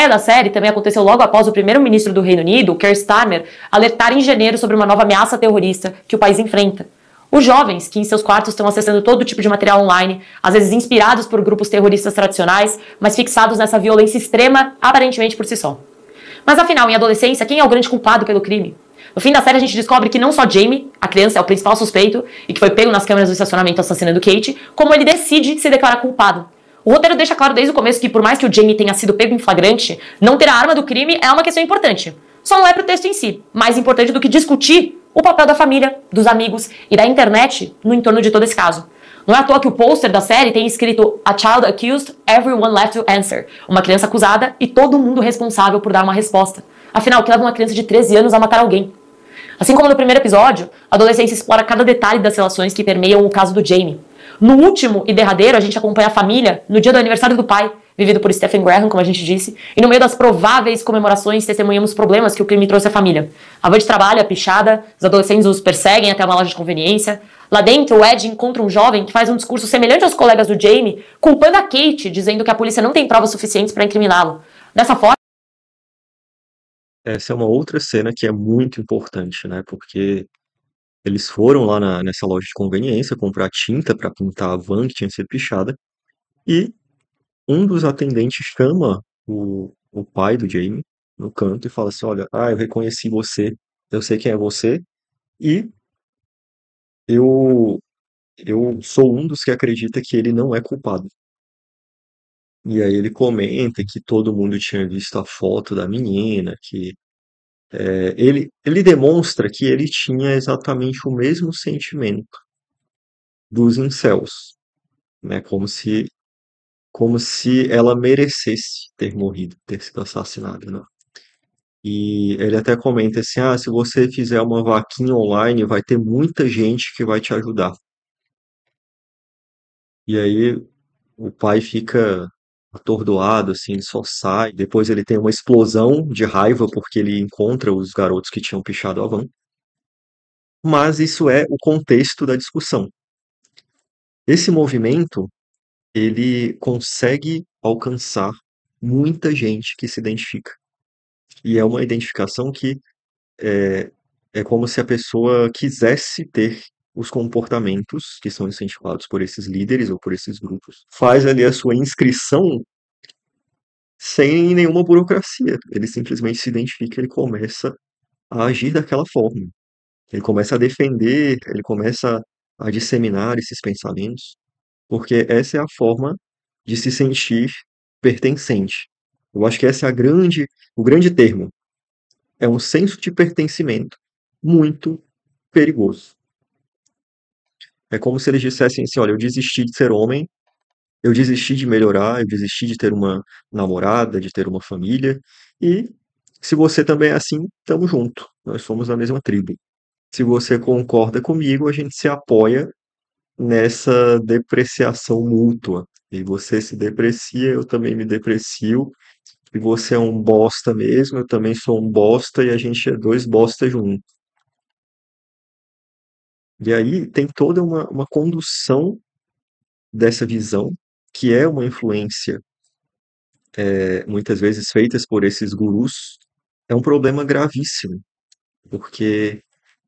da série também aconteceu logo após o primeiro-ministro do Reino Unido, Keir Starmer, alertar em janeiro sobre uma nova ameaça terrorista que o país enfrenta. Os jovens, que em seus quartos estão acessando todo tipo de material online, às vezes inspirados por grupos terroristas tradicionais, mas fixados nessa violência extrema, aparentemente por si só. Mas afinal, em Adolescência, quem é o grande culpado pelo crime? No fim da série a gente descobre que não só Jamie, a criança, é o principal suspeito e que foi pego nas câmeras do estacionamento assassinando Kate, como ele decide se declarar culpado. O roteiro deixa claro desde o começo que por mais que o Jamie tenha sido pego em flagrante, não ter a arma do crime é uma questão importante. Só não é pro texto em si, mais importante do que discutir o papel da família, dos amigos e da internet no entorno de todo esse caso. Não é à toa que o pôster da série tem escrito A Child Accused, Everyone Left to Answer. Uma criança acusada e todo mundo responsável por dar uma resposta. Afinal, o que leva uma criança de 13 anos a matar alguém? Assim como no primeiro episódio, a Adolescência explora cada detalhe das relações que permeiam o caso do Jamie. No último e derradeiro, a gente acompanha a família no dia do aniversário do pai, vivido por Stephen Graham, como a gente disse, e no meio das prováveis comemorações testemunhamos os problemas que o crime trouxe à família. A van de trabalho é pichada, os adolescentes os perseguem até uma loja de conveniência. Lá dentro, o Ed encontra um jovem que faz um discurso semelhante aos colegas do Jamie, culpando a Kate, dizendo que a polícia não tem provas suficientes para incriminá-lo. Dessa forma... Essa é uma outra cena que é muito importante, né? Porque eles foram lá nessa loja de conveniência comprar tinta para pintar a van que tinha sido pichada e um dos atendentes chama o pai do Jamie no canto e fala assim, olha, eu reconheci você, eu sei quem é você e eu sou um dos que acredita que ele não é culpado. E aí ele comenta que todo mundo tinha visto a foto da menina, que ele demonstra que ele tinha exatamente o mesmo sentimento dos incels, né? Como se ela merecesse ter morrido, ter sido assassinada, né? E ele até comenta assim, se você fizer uma vaquinha online, vai ter muita gente que vai te ajudar. E aí o pai fica atordoado, assim, ele só sai. Depois ele tem uma explosão de raiva porque ele encontra os garotos que tinham pichado a van. Mas isso é o contexto da discussão. Esse movimento, ele consegue alcançar muita gente que se identifica. E é uma identificação que é como se a pessoa quisesse ter os comportamentos que são incentivados por esses líderes ou por esses grupos. Faz ali a sua inscrição sem nenhuma burocracia. Ele simplesmente se identifica, ele começa a agir daquela forma. Ele começa a defender, ele começa a disseminar esses pensamentos, porque essa é a forma de se sentir pertencente. Eu acho que esse é o grande termo. É um senso de pertencimento muito perigoso. É como se eles dissessem assim, olha, eu desisti de ser homem, eu desisti de melhorar, eu desisti de ter uma namorada, de ter uma família, e Se você também é assim, tamo junto. Nós somos da mesma tribo. Se você concorda comigo, a gente se apoia nessa depreciação mútua. E você se deprecia, eu também me deprecio. E você é um bosta mesmo, eu também sou um bosta, e a gente é dois bosta juntos. E aí tem toda uma condução dessa visão, que é uma influência, muitas vezes feitas por esses gurus, é um problema gravíssimo, porque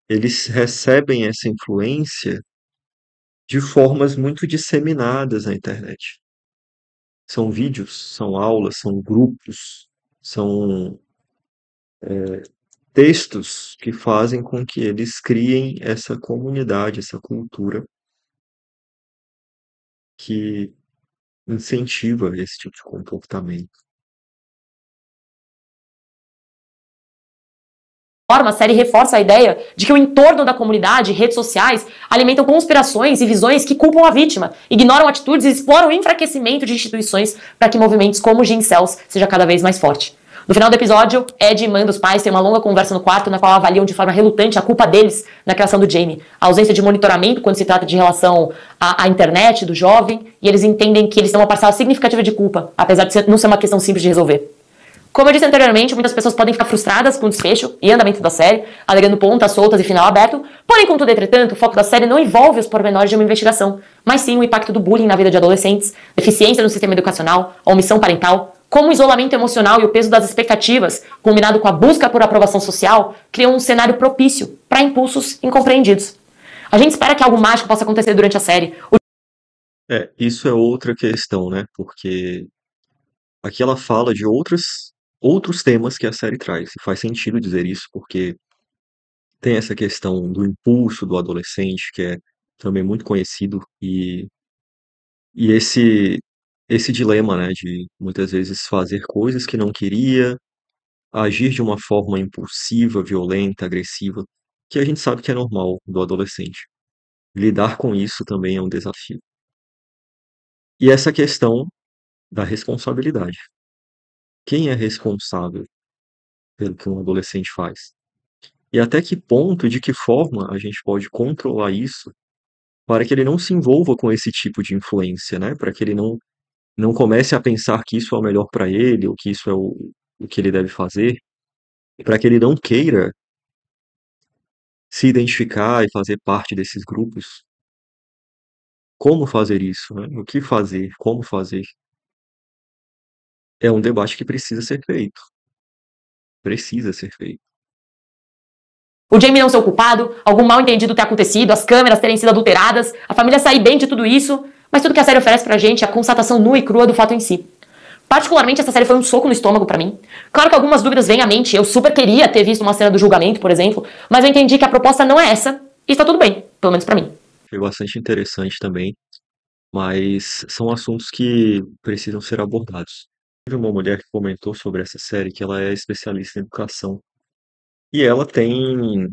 eles recebem essa influência de formas muito disseminadas na internet. São vídeos, são aulas, são grupos, são textos que fazem com que eles criem essa comunidade, essa cultura que incentiva esse tipo de comportamento. A série reforça a ideia de que o entorno da comunidade, redes sociais, alimentam conspirações e visões que culpam a vítima, ignoram atitudes e exploram o enfraquecimento de instituições para que movimentos como o Incels seja cada vez mais forte. No final do episódio, Ed manda os pais ter uma longa conversa no quarto na qual avaliam de forma relutante a culpa deles na criação do Jamie, a ausência de monitoramento quando se trata de relação à internet do jovem, e eles entendem que eles têm uma parcela significativa de culpa, apesar de não ser uma questão simples de resolver. Como eu disse anteriormente, muitas pessoas podem ficar frustradas com o desfecho e andamento da série, alegando pontas soltas e final aberto, porém, contudo, entretanto, o foco da série não envolve os pormenores de uma investigação, mas sim o impacto do bullying na vida de adolescentes, deficiência no sistema educacional, a omissão parental, como o isolamento emocional e o peso das expectativas, combinado com a busca por aprovação social, criam um cenário propício para impulsos incompreendidos. A gente espera que algo mágico possa acontecer durante a série. Isso é outra questão, né? Porque aqui ela fala de outros temas que a série traz. E faz sentido dizer isso, porque tem essa questão do impulso do adolescente, que é também muito conhecido, e esse dilema, né, de muitas vezes fazer coisas que não queria, agir de uma forma impulsiva, violenta, agressiva, que a gente sabe que é normal do adolescente. Lidar com isso também é um desafio. E essa questão da responsabilidade. Quem é responsável pelo que um adolescente faz? E até que ponto, de que forma a gente pode controlar isso para que ele não se envolva com esse tipo de influência, né? Para que ele não comece a pensar que isso é o melhor para ele, ou que isso é o que ele deve fazer, para que ele não queira se identificar e fazer parte desses grupos. Como fazer isso, né? O que fazer? Como fazer? É um debate que precisa ser feito. Precisa ser feito. O Jamie não ser o culpado, algum mal entendido ter acontecido, as câmeras terem sido adulteradas, a família sair bem de tudo isso, mas tudo que a série oferece pra gente é a constatação nua e crua do fato em si. Particularmente, essa série foi um soco no estômago pra mim. Claro que algumas dúvidas vêm à mente, eu super queria ter visto uma cena do julgamento, por exemplo, mas eu entendi que a proposta não é essa, e está tudo bem, pelo menos pra mim. Foi bastante interessante também, mas são assuntos que precisam ser abordados. Teve uma mulher que comentou sobre essa série que ela é especialista em educação. E ela tem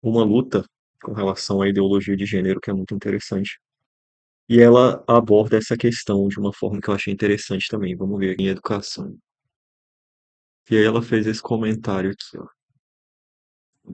uma luta com relação à ideologia de gênero que é muito interessante. E ela aborda essa questão de uma forma que eu achei interessante também. Vamos ver em educação. E aí ela fez esse comentário aqui, ó.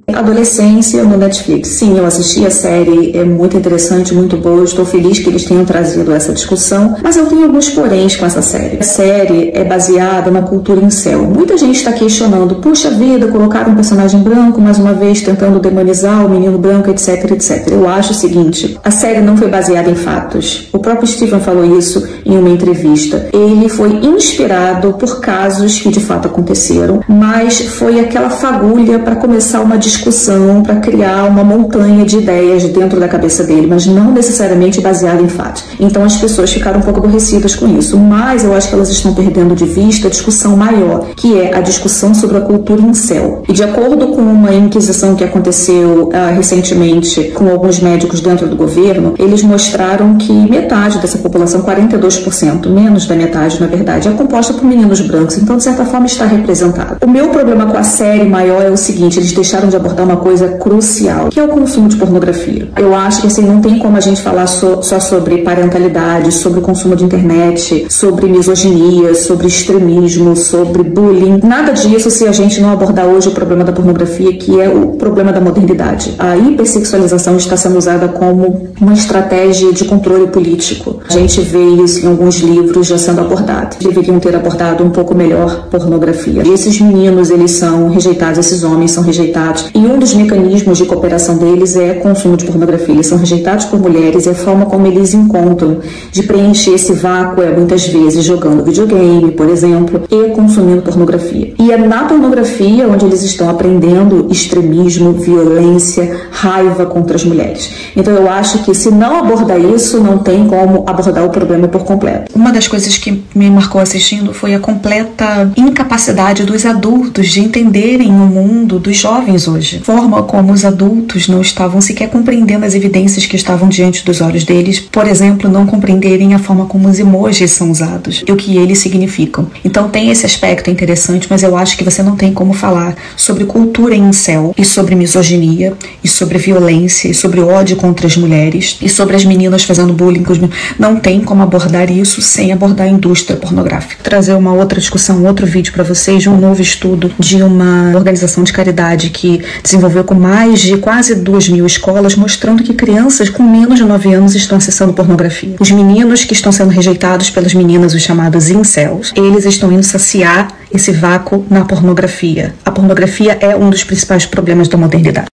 Adolescência no Netflix. Sim, eu assisti a série, é muito interessante, muito boa, estou feliz que eles tenham trazido essa discussão, mas eu tenho alguns poréns com essa série. A série é baseada na cultura incel. Muita gente está questionando, puxa vida, colocaram um personagem branco, mais uma vez tentando demonizar o menino branco, etc, etc. Eu acho o seguinte, a série não foi baseada em fatos. O próprio Steven falou isso em uma entrevista. Ele foi inspirado por casos que de fato aconteceram, mas foi aquela fagulha para começar uma discussão, para criar uma montanha de ideias dentro da cabeça dele, mas não necessariamente baseada em fatos. Então as pessoas ficaram um pouco aborrecidas com isso, mas eu acho que elas estão perdendo de vista a discussão maior, que é a discussão sobre a cultura incel. E de acordo com uma inquisição que aconteceu recentemente com alguns médicos dentro do governo, eles mostraram que metade dessa população, 42%, menos da metade na verdade, é composta por meninos brancos, então de certa forma está representado. O meu problema com a série maior é o seguinte, eles deixaram de abordar uma coisa crucial, que é o consumo de pornografia. Eu acho que assim, não tem como a gente falar só sobre parentalidade, sobre o consumo de internet, sobre misoginia, sobre extremismo, sobre bullying. Nada disso se a gente não abordar hoje o problema da pornografia, que é o problema da modernidade. A hipersexualização está sendo usada como uma estratégia de controle político. A gente vê isso em alguns livros já sendo abordado. Deveriam ter abordado um pouco melhor pornografia. E esses meninos, eles são rejeitados, esses homens são rejeitados. E um dos mecanismos de cooperação deles é o consumo de pornografia. Eles são rejeitados por mulheres e a forma como eles encontram de preencher esse vácuo é muitas vezes jogando videogame, por exemplo, e consumindo pornografia. E é na pornografia onde eles estão aprendendo extremismo, violência, raiva contra as mulheres. Então eu acho que se não abordar isso, não tem como abordar o problema por completo. Uma das coisas que me marcou assistindo foi a completa incapacidade dos adultos de entenderem o mundo dos jovens hoje. A forma como os adultos não estavam sequer compreendendo as evidências que estavam diante dos olhos deles. Por exemplo, não compreenderem a forma como os emojis são usados e o que eles significam. Então tem esse aspecto interessante, mas eu acho que você não tem como falar sobre cultura em incel e sobre misoginia e sobre violência e sobre ódio contra as mulheres e sobre as meninas fazendo bullying com os meninos. Não tem como abordar isso sem abordar a indústria pornográfica. Trazer uma outra discussão, outro vídeo para vocês de um novo estudo de uma organização de caridade que desenvolveu com mais de quase 2.000 escolas, mostrando que crianças com menos de 9 anos estão acessando pornografia. Os meninos que estão sendo rejeitados pelas meninas, os chamados incels, eles estão indo saciar esse vácuo na pornografia. A pornografia é um dos principais problemas da modernidade.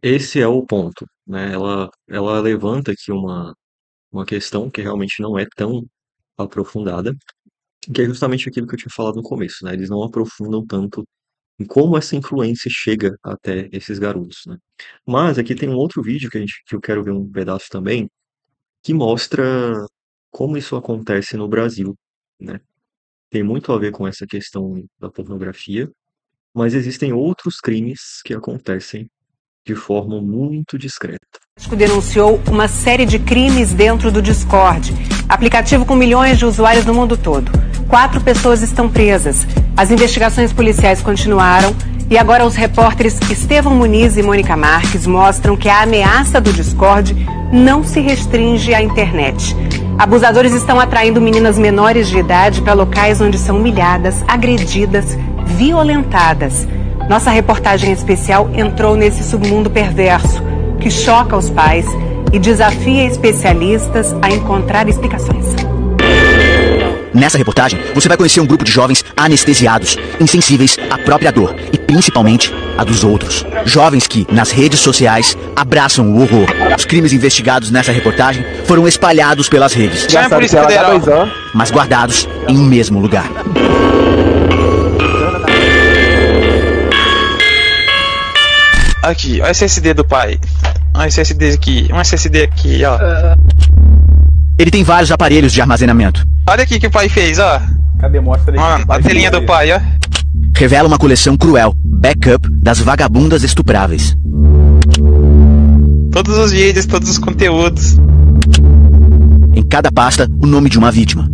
Esse é o ponto, né? Ela levanta aqui uma questão que realmente não é tão aprofundada, que é justamente aquilo que eu tinha falado no começo, né? Eles não aprofundam tanto em como essa influência chega até esses garotos, né? Mas aqui tem um outro vídeo que eu quero ver um pedaço também, que mostra como isso acontece no Brasil, né? Tem muito a ver com essa questão da pornografia, mas existem outros crimes que acontecem de forma muito discreta. O denunciou uma série de crimes dentro do Discord, aplicativo com milhões de usuários no mundo todo. 4 pessoas estão presas. As investigações policiais continuaram e agora os repórteres Estevão Muniz e Mônica Marques mostram que a ameaça do Discord não se restringe à internet. Abusadores estão atraindo meninas menores de idade para locais onde são humilhadas, agredidas, violentadas. Nossa reportagem especial entrou nesse submundo perverso que choca os pais e desafia especialistas a encontrar explicações. Nessa reportagem, você vai conhecer um grupo de jovens anestesiados, insensíveis à própria dor e principalmente a dos outros. Jovens que, nas redes sociais, abraçam o horror. Os crimes investigados nessa reportagem foram espalhados pelas redes, mas guardados em um mesmo lugar. Aqui, ó, SSD do pai. Um SSD aqui, ó. Ele tem vários aparelhos de armazenamento. Olha aqui que o pai fez, ó. Cadê? Mostra aí. A telinha do pai, ó. Revela uma coleção cruel, backup das vagabundas estupráveis. Todos os vídeos, todos os conteúdos. Em cada pasta, o nome de uma vítima.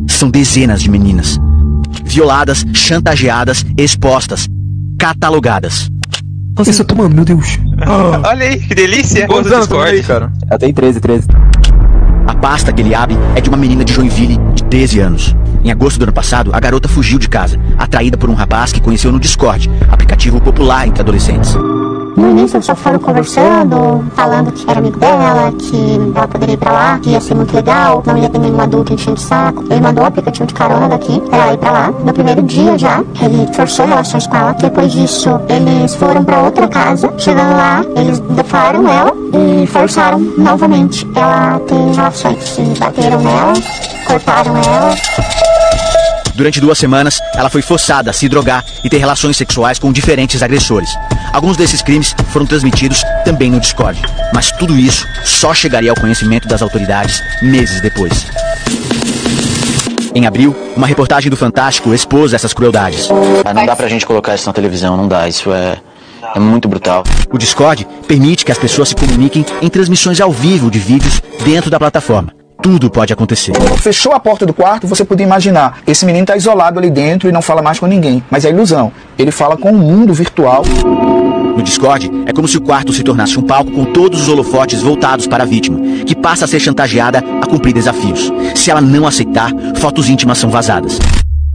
São dezenas de meninas. Violadas, chantageadas, expostas, catalogadas. Você está tomando, meu Deus. Olha aí, que delícia. Quantos anos tem aí, cara? Ela tem 13. A pasta que ele abre é de uma menina de Joinville, de 13 anos. Em agosto do ano passado, a garota fugiu de casa, atraída por um rapaz que conheceu no Discord, aplicativo popular entre adolescentes. No início eles só foram conversando, falando que era amigo dela, que ela poderia ir pra lá, que ia ser muito legal, não ia ter nenhum adulto enchendo o saco. Ele mandou o aplicativo de carona daqui pra ela ir pra lá. No primeiro dia já, ele forçou relações com ela. Depois disso, eles foram pra outra casa. Chegando lá, eles deflaram ela e forçaram novamente ela a ter relações. Bateram nela, cortaram ela. Durante 2 semanas, ela foi forçada a se drogar e ter relações sexuais com diferentes agressores. Alguns desses crimes foram transmitidos também no Discord, mas tudo isso só chegaria ao conhecimento das autoridades meses depois. Em abril, uma reportagem do Fantástico expôs essas crueldades. Não dá pra gente colocar isso na televisão, não dá, isso é muito brutal. O Discord permite que as pessoas se comuniquem em transmissões ao vivo de vídeos dentro da plataforma. tudo pode acontecer. Fechou a porta do quarto, você podia imaginar, esse menino está isolado ali dentro e não fala mais com ninguém. Mas é ilusão, ele fala com o mundo virtual. No Discord, é como se o quarto se tornasse um palco com todos os holofotes voltados para a vítima, que passa a ser chantageada a cumprir desafios. Se ela não aceitar, fotos íntimas são vazadas.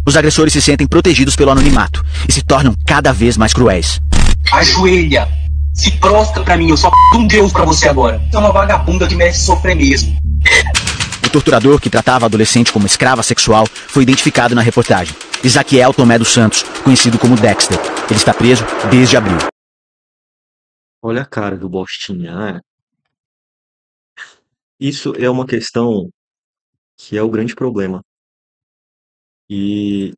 Os agressores se sentem protegidos pelo anonimato e se tornam cada vez mais cruéis. Ajoelha, se prostra pra mim, eu sou um deus pra você agora. É uma vagabunda que merece sofrer mesmo. O torturador que tratava a adolescente como escrava sexual foi identificado na reportagem. Isaquiel Tomé dos Santos, conhecido como Dexter. Ele está preso desde abril. Olha a cara do Bostinha, né? Isso é uma questão que é o grande problema. E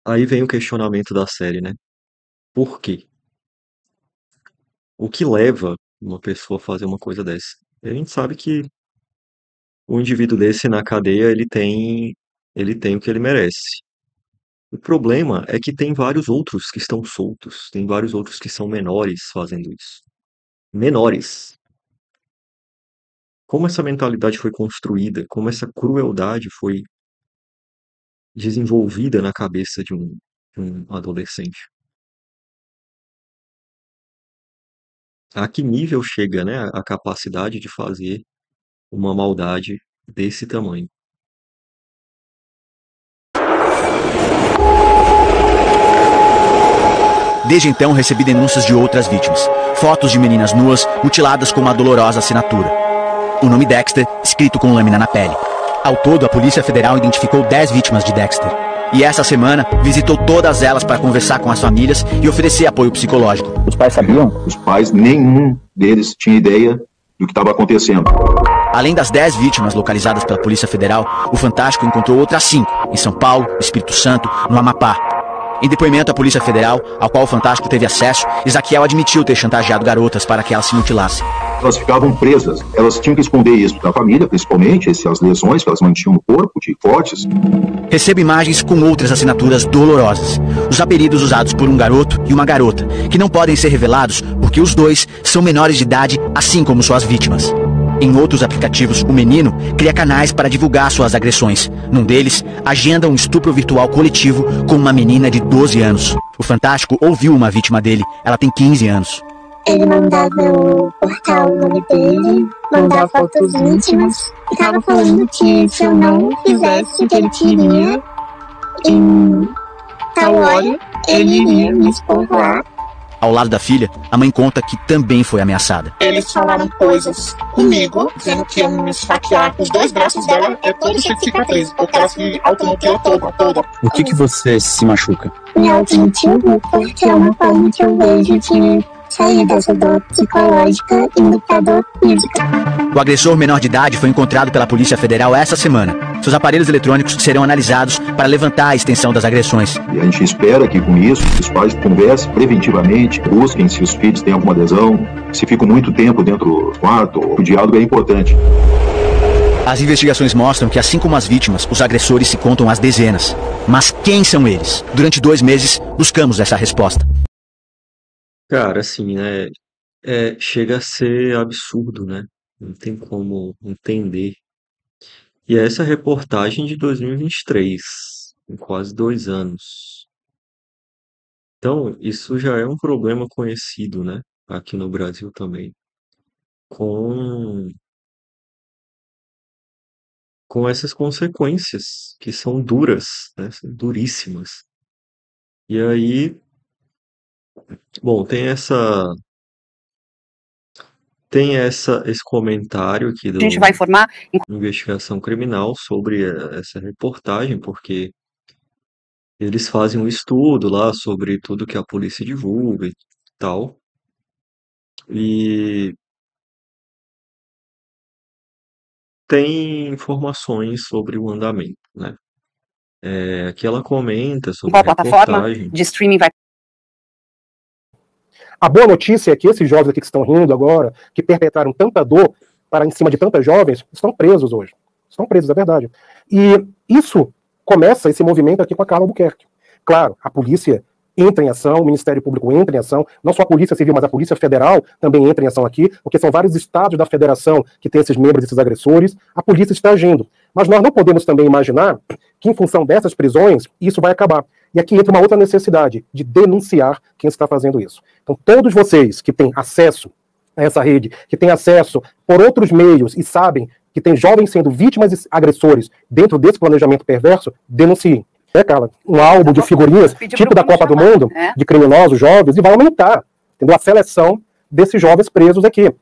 aí vem o questionamento da série, né? Por quê? O que leva uma pessoa a fazer uma coisa dessa? A gente sabe que o indivíduo desse na cadeia, ele tem o que ele merece. O problema é que tem vários outros que estão soltos, tem vários outros que são menores fazendo isso. Menores. Como essa mentalidade foi construída, como essa crueldade foi desenvolvida na cabeça de um adolescente. A que nível chega, né, a capacidade de fazer uma maldade desse tamanho? Desde então, recebi denúncias de outras vítimas. Fotos de meninas nuas, mutiladas com uma dolorosa assinatura. O nome Dexter, escrito com lâmina na pele. Ao todo, a Polícia Federal identificou 10 vítimas de Dexter. E essa semana, visitou todas elas para conversar com as famílias e oferecer apoio psicológico. Os pais sabiam? Os pais, nenhum deles tinha ideia do que estava acontecendo. Além das 10 vítimas localizadas pela Polícia Federal, o Fantástico encontrou outras 5, em São Paulo, Espírito Santo, no Amapá. Em depoimento à Polícia Federal, ao qual o Fantástico teve acesso, Isaquiel admitiu ter chantageado garotas para que elas se mutilassem. Elas ficavam presas, elas tinham que esconder isso da família, principalmente as lesões que elas mantinham no corpo, de cortes. Recebo imagens com outras assinaturas dolorosas. Os apelidos usados por um garoto e uma garota, que não podem ser revelados porque os dois são menores de idade, assim como suas vítimas. Em outros aplicativos, o menino cria canais para divulgar suas agressões. Num deles, agenda um estupro virtual coletivo com uma menina de 12 anos. O Fantástico ouviu uma vítima dele, ela tem 15 anos. Ele mandava eu cortar o nome dele, mandar fotos íntimas, e tava falando que se eu não fizesse o que ele queria, em tal hora, ele iria me expor lá. Ao lado da filha, a mãe conta que também foi ameaçada. Eles falaram coisas comigo, dizendo que iam me esfaquear. Os 2 braços dela é todo cheio de cicatriz, porque ela se automutilou toda. O que você se machuca? Me automutilou porque é uma forma que eu vejo de sair dessa dor psicológica indo pra dor física. O agressor menor de idade foi encontrado pela Polícia Federal essa semana. Seus aparelhos eletrônicos serão analisados para levantar a extensão das agressões. E a gente espera que com isso os pais conversem preventivamente, busquem se os filhos têm alguma lesão, se ficam muito tempo dentro do quarto, o diálogo é importante. As investigações mostram que, assim como as vítimas, os agressores se contam às dezenas. Mas quem são eles? Durante 2 meses, buscamos essa resposta. Cara, assim, né? Chega a ser absurdo, né? Não tem como entender. E essa reportagem de 2023, em quase 2 anos. Então, isso já é um problema conhecido, né? Aqui no Brasil também. Com essas consequências que são duras, né? São duríssimas. E aí, bom, tem esse comentário aqui A gente vai informar. Investigação Criminal sobre essa reportagem, porque eles fazem um estudo lá sobre tudo que a polícia divulga e tal. E tem informações sobre o andamento, né? Aqui ela comenta sobre Qual a plataforma reportagem. de streaming vai... A boa notícia é que esses jovens aqui que estão rindo agora, que perpetraram tanta dor para em cima de tantas jovens, estão presos hoje. Estão presos, é verdade. E isso começa esse movimento aqui com a Carla Albuquerque. Claro, a polícia entra em ação, o Ministério Público entra em ação, não só a Polícia Civil, mas a Polícia Federal também entra em ação aqui, porque são vários estados da federação que têm esses membros, esses agressores, a polícia está agindo. Mas nós não podemos também imaginar que, em função dessas prisões, isso vai acabar. E aqui entra uma outra necessidade, de denunciar quem está fazendo isso. Então, todos vocês que têm acesso a essa rede, que têm acesso por outros meios e sabem que tem jovens sendo vítimas e agressores dentro desse planejamento perverso, denunciem. Carla, um álbum de figurinhas, tipo da Copa do Mundo, de criminosos jovens, e vai aumentar, entendeu? A seleção desses jovens presos aqui.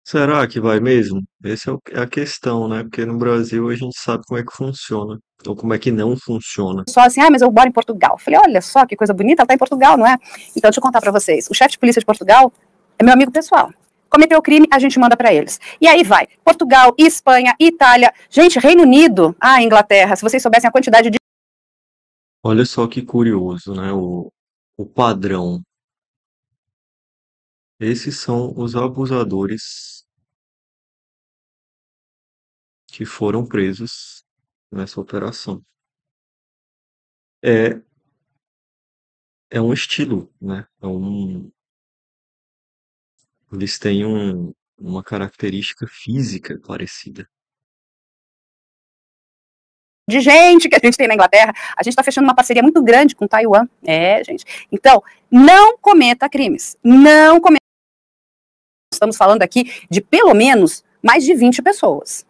Será que vai mesmo? Essa é a questão, né? Porque no Brasil a gente sabe como é que funciona, ou como é que não funciona. Só assim, mas eu moro em Portugal. Falei, olha só que coisa bonita, ela tá em Portugal, não é? Então, deixa eu contar pra vocês. O chefe de polícia de Portugal é meu amigo pessoal. Cometeu crime, a gente manda pra eles. E aí vai, Portugal, Espanha, Itália, gente, Reino Unido, Inglaterra, se vocês soubessem a quantidade de... Olha só que curioso, né? O padrão. Esses são os abusadores que foram presos nessa operação. É um estilo, né? Eles têm uma característica física parecida. De gente que a gente tem na Inglaterra, a gente está fechando uma parceria muito grande com Taiwan. Gente. Então, não cometa crimes. Não cometa. Estamos falando aqui de pelo menos mais de 20 pessoas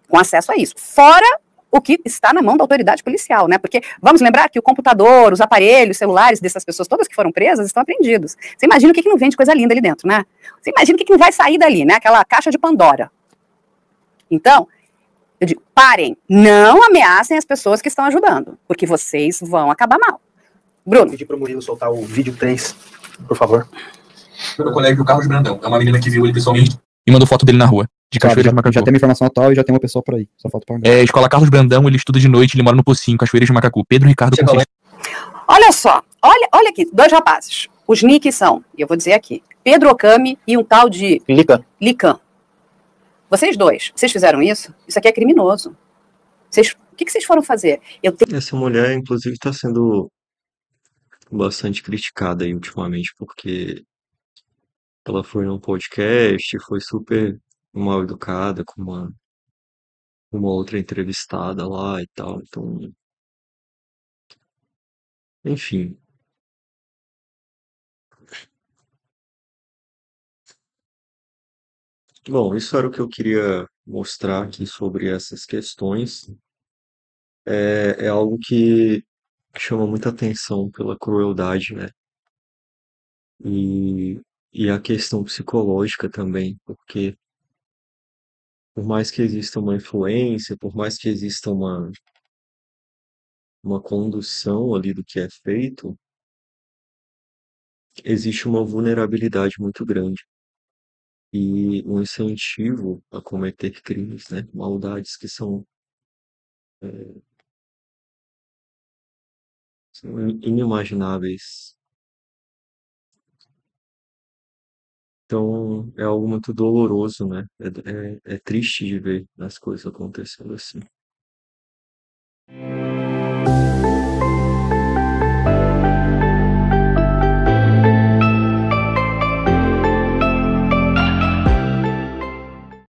com acesso a isso. Fora o que está na mão da autoridade policial, né? Porque vamos lembrar que o computador, os aparelhos, celulares dessas pessoas, todas que foram presas, estão apreendidos. Você imagina o que não vem de coisa linda ali dentro, né? Você imagina o que não vai sair dali, né? Aquela caixa de Pandora. Então, eu digo, parem, não ameacem as pessoas que estão ajudando, porque vocês vão acabar mal. Bruno. Vou pedir para o Murilo soltar o vídeo 3, por favor. Meu colega, o Carlos Brandão, é uma menina que viu ele pessoalmente e mandou foto dele na rua, de Cachoeiras de Macacu. Já tem uma informação atual e já tem uma pessoa por aí, só falta pagar. Escola Carlos Brandão, ele estuda de noite, ele mora no Pocinho, Cachoeiras de Macacu. Pedro Ricardo Conceição. Olha só, olha aqui, 2 rapazes. Os nicks são, e eu vou dizer aqui, Pedro Okami e um tal de... Lican. Vocês dois, vocês fizeram isso? Isso aqui é criminoso. O que vocês foram fazer? Essa mulher, inclusive, está sendo bastante criticada aí ultimamente, porque ela foi num podcast, foi super mal educada com uma outra entrevistada lá e tal. Então, enfim. Bom, isso era o que eu queria mostrar aqui sobre essas questões. É algo que chama muita atenção pela crueldade, né? E a questão psicológica também, porque por mais que exista uma influência, por mais que exista uma condução ali do que é feito, existe uma vulnerabilidade muito grande e um incentivo a cometer crimes, né? Maldades que são inimagináveis. Então, é algo muito doloroso, né? É triste de ver as coisas acontecendo assim.